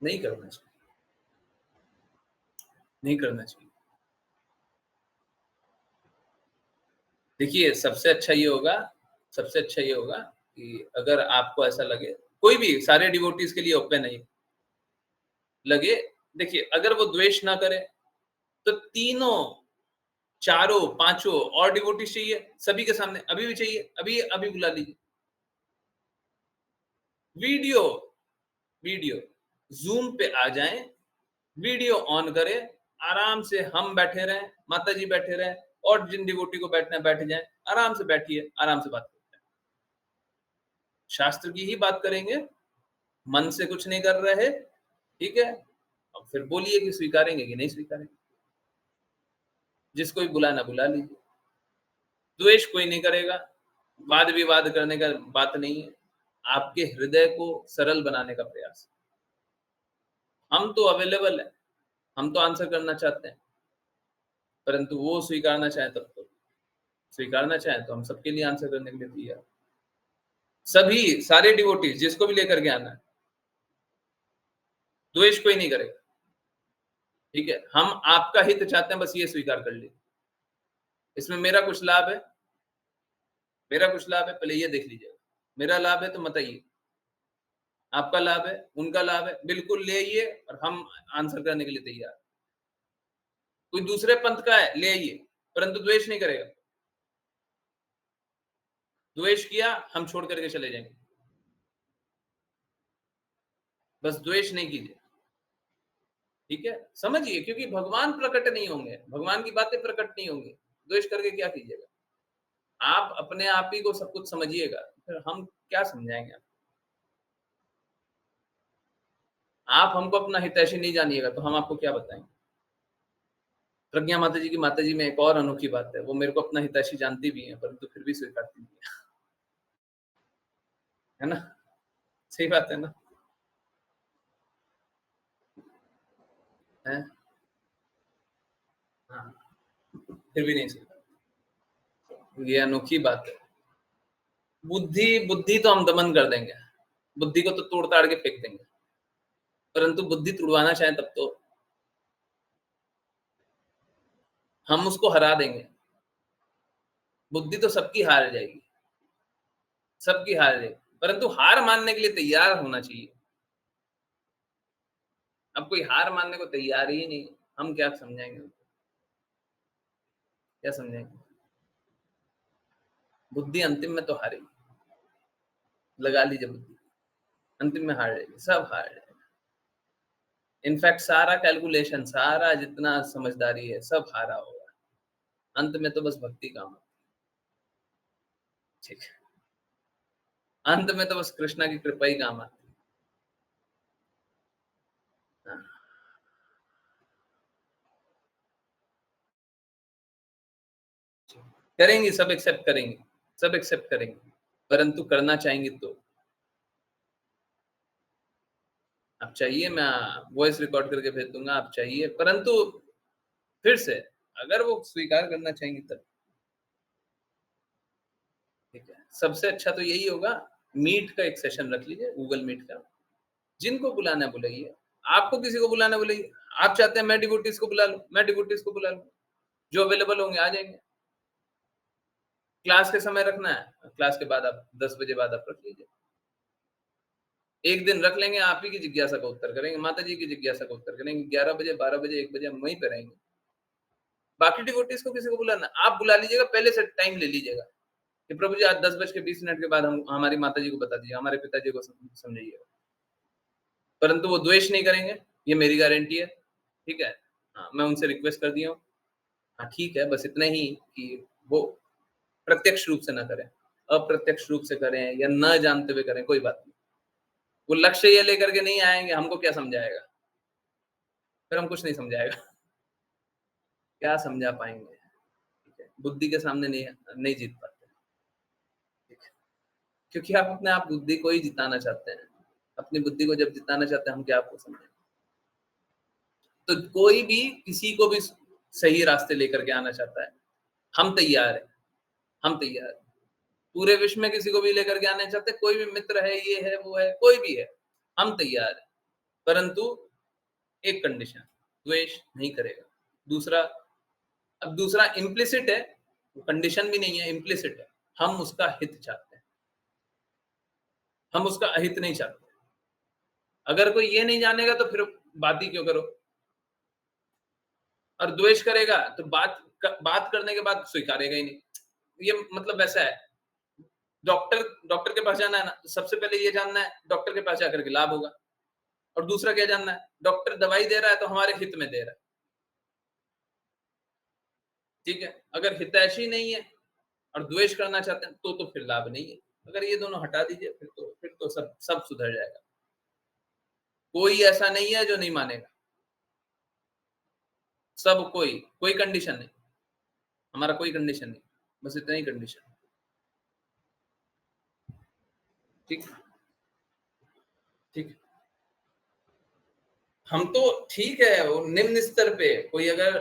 नहीं करना चाहिए, नहीं करना चाहिए। देखिए सबसे अच्छा ये होगा कि अगर आपको ऐसा लगे, कोई भी सारे डिवोटीज के लिए ओपन है लगे, देखिए अगर वो द्वेष ना करे तो तीनों, चारों, पांचों और डिवोटीज चाहिए, सभी के सामने अभी भी चाहिए, अभी अभी बुला लीजिए। वीडियो वीडियो जूम पे आ जाएं, वीडियो ऑन करें, आराम से हम बैठे रहें, माता जी बैठे रहें, और जिन डिवोटी को बैठना है बैठ जाएं, आराम से बैठिए, आराम से बात करते हैं, शास्त्र की ही बात करेंगे, मन से कुछ नहीं कर रहे, ठीक है? अब फिर बोलिए कि स्वीकारेंगे कि नहीं स्वीकारेंगे, जिसको भी बुलाना बुला लीजिए। द्वेष कोई नहीं करेगा, वाद विवाद करने का बात नहीं है, आपके हृदय को सरल बनाने का प्रयास। हम तो अवेलेबल है, हम तो आंसर करना चाहते हैं, परंतु वो स्वीकारना चाहे तब तो, स्वीकारना चाहे तो हम सबके लिए आंसर करने के लिए तैयार, सभी सारे डिवोटीज जिसको भी लेकर के आना है, द्वेष कोई नहीं करेगा, ठीक है? हम आपका हित चाहते हैं, बस ये स्वीकार कर लीजिए। इसमें मेरा कुछ लाभ है, मेरा कुछ लाभ है, पहले ये देख लीजिएगा। मेरा लाभ है तो मत आइए, आपका लाभ है, उनका लाभ है, बिल्कुल ले आइए और हम आंसर करने के लिए तैयार। कोई दूसरे पंथ का है, ले आइए, परंतु द्वेष नहीं करेगा। द्वेष किया हम छोड़ करके चले जाएंगे, बस द्वेष नहीं कीजिए, ठीक है? समझिए, क्योंकि भगवान प्रकट नहीं होंगे, भगवान की बातें प्रकट नहीं होंगी, द्वेष करके क्या कीजिएगा? आप अपने आप ही को सब कुछ समझिएगा, फिर हम क्या समझाएंगे आप हमको अपना हितैषी नहीं जानिएगा तो हम आपको क्या बताएंगे? प्रज्ञा माता जी में एक और अनोखी बात है, वो मेरे को अपना हितैषी जानती भी है, परंतु फिर भी स्वीकारती नहीं है ना? सही बात है ना? है? हाँ, फिर भी नहीं स्वीकारती, ये अनोखी बात है। बुद्धि तो हम दमन कर देंगे, बुद्धि को तो तोड़ ताड़ के फेंक देंगे, परंतु बुद्धि तुड़वाना चाहें तब तो हम उसको हरा देंगे। बुद्धि तो सबकी हार जाएगी, सबकी हार जाएगी, परंतु हार मानने के लिए तैयार होना चाहिए। अब कोई हार मानने को तैयार ही नहीं, हम क्या समझाएंगे उनको? क्या समझाएंगे? बुद्धि अंतिम में तो हारेगी, लगा लीजिए बुद्धि, अंतिम में हार जाएगी, सब हार जाएगा। इनफैक्ट सारा कैलकुलेशन, सारा जितना समझदारी है, सब हारा होगा। अंत में तो बस भक्ति काम है, ठीक है। अंत में तो बस कृष्णा की कृपा ही काम आती है। हाँ। करेंगे, सब एक्सेप्ट करेंगे, सब एक्सेप्ट करेंगे, परंतु करना चाहेंगे तो। आप चाहिए मैं वॉइस रिकॉर्ड करके भेज दूंगा, आप चाहिए, परंतु फिर से अगर वो स्वीकार करना चाहेंगे तब, ठीक है। सबसे अच्छा तो यही होगा, मीट का एक सेशन रख लीजिए, गूगल मीट का, जिनको बुलाना है बुलाइए, आपको किसी को बुलाना बुलाइए। आप चाहते हैं मैं डिवोटीज को बुला लूं, मैं डिवोटीज को बुला लूं, जो अवेलेबल होंगे आ जाएंगे। क्लास के समय रखना है, क्लास के बाद आप 10 बजे बाद आप रख लीजिए। एक दिन रख लेंगे, आप ही की जिज्ञासा का उत्तर करेंगे, माता जी की जिज्ञासा का उत्तर करेंगे। 11 बजे, 12 बजे, 1 बजे हम वहीं पे रहेंगे। बाकी डिवोटीज को किसी को बुलाना, आप बुला लीजिएगा, पहले से टाइम ले लीजिएगा कि प्रभु जी आज 10:20 के बाद हम हमारी माता जी को बता दीजिए, हमारे पिताजी को समझाइएगा। परंतु वो द्वेष नहीं करेंगे, ये मेरी गारंटी है, ठीक है। हाँ, मैं उनसे रिक्वेस्ट कर दिया हूँ। हाँ ठीक है, बस इतना ही कि वो प्रत्यक्ष रूप से ना करें, अप्रत्यक्ष रूप से करें या न जानते हुए करें, कोई बात नहीं। वो लक्ष्य ये लेकर के नहीं आएंगे, हमको क्या समझाएगा, फिर हम कुछ नहीं समझाएगा, क्या समझा पाएंगे, ठीक है। बुद्धि के सामने नहीं जीत पाते, ठीक है, क्योंकि आप अपने आप बुद्धि को ही जिताना चाहते हैं। अपनी बुद्धि को जब जिताना चाहते हैं, हम क्या आपको समझें? तो कोई भी किसी को भी सही रास्ते लेकर के आना चाहता है, हम तैयार हैं, हम तैयार हैं। पूरे विश्व में किसी को भी लेकर के आना चाहते हैं, कोई भी मित्र है, ये है, वो है, कोई भी है, हम तैयार हैं, परंतु एक कंडीशन, द्वेष नहीं करेगा। दूसरा, अब दूसरा इम्प्लिसिट है, कंडीशन भी नहीं है, इम्प्लिसिट है, हम उसका हित चाहते हैं, हम उसका अहित नहीं चाहते। अगर कोई ये नहीं जानेगा तो फिर बात ही क्यों करो। और द्वेष करेगा तो बात करने के बाद स्वीकारेगा ही नहीं। ये मतलब वैसा है, डॉक्टर के पास जाना है ना, तो सबसे पहले ये जानना है डॉक्टर के पास जाकर के लाभ होगा, और दूसरा क्या जानना है, डॉक्टर दवाई दे रहा है तो हमारे हित में दे रहा है, ठीक है। अगर हितैषी नहीं है और द्वेष करना चाहते हैं तो फिर लाभ नहीं है। अगर ये दोनों हटा दीजिए, फिर तो सब सुधर जाएगा। कोई ऐसा नहीं है जो नहीं मानेगा, सब कोई कंडीशन नहीं, हमारा कोई कंडीशन नहीं, बस इतना ही कंडीशन, ठीक ठीक। हम तो ठीक है, वो निम्न स्तर पे कोई अगर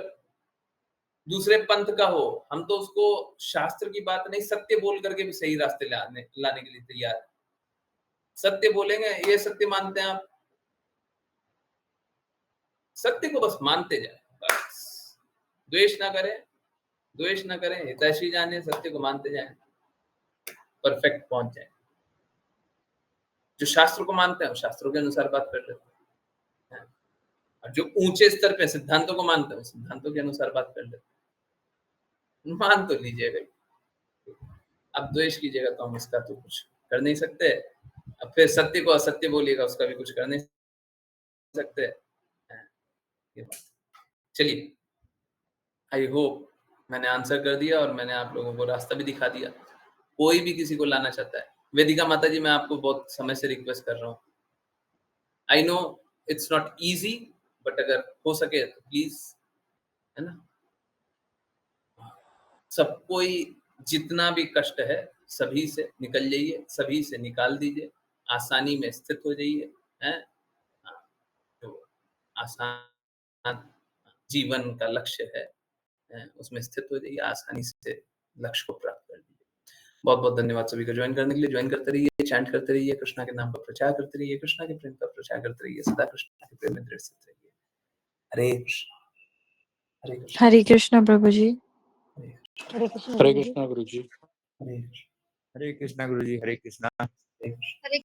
दूसरे पंथ का हो, हम तो उसको शास्त्र की बात नहीं, सत्य बोल करके भी सही रास्ते लाने के लिए तैयार है। सत्य बोलेंगे, ये सत्य मानते हैं आप, सत्य को बस मानते जाए, बस द्वेष ना करें, हितैषी जाने, सत्य को मानते जाए, परफेक्ट पहुंच जाए। जो शास्त्र को मानते हैं, शास्त्रों के अनुसार बात कर लेते हैं, और जो ऊंचे स्तर पे सिद्धांतों को मानते हैं, सिद्धांतों के अनुसार बात कर लेते हैं। मान तो लीजिए भाई, अब द्वेष कीजिएगा तो हम उसका तो कुछ कर नहीं सकते, अब फिर सत्य को असत्य बोलिएगा, उसका भी कुछ कर नहीं सकते। चलिए, आई होप मैंने आंसर कर दिया और मैंने आप लोगों को रास्ता भी दिखा दिया। कोई भी किसी को लाना चाहता है, वेदिका माता जी, मैं आपको बहुत समय से रिक्वेस्ट कर रहा हूँ, I know it's not easy, but अगर हो सके तो प्लीज, है ना, सब कोई जितना भी कष्ट है सभी से निकल जाइए, सभी से निकाल दीजिए, आसानी में स्थित हो जाइए, हैं, तो आसान जीवन का लक्ष्य है, उसमें स्थित हो जाइए, आसानी से लक्ष्य को प्राप्त कर लीजिए। बहुत बहुत धन्यवाद सभी का ज्वाइन करने के लिए, ज्वाइन करते रहिए। चैंट करते रहिए, कृष्णा के नाम का प्रचार करते रहिए, कृष्णा के प्रेम का प्रचार करते रहिए, सदा कृष्णा के प्रेम में दृढ़ स्थित रहिए। हरे कृष्ण, हरे कृष्ण, हरे कृष्णा प्रभु जी। हरे कृष्ण, हरे कृष्ण हरे गुरु जी। कृष्णा गुरु जी। हरे कृष्ण, हरे कृष्णा गुरु जी। हरे कृष्णा। हरे कृष्ण। हरे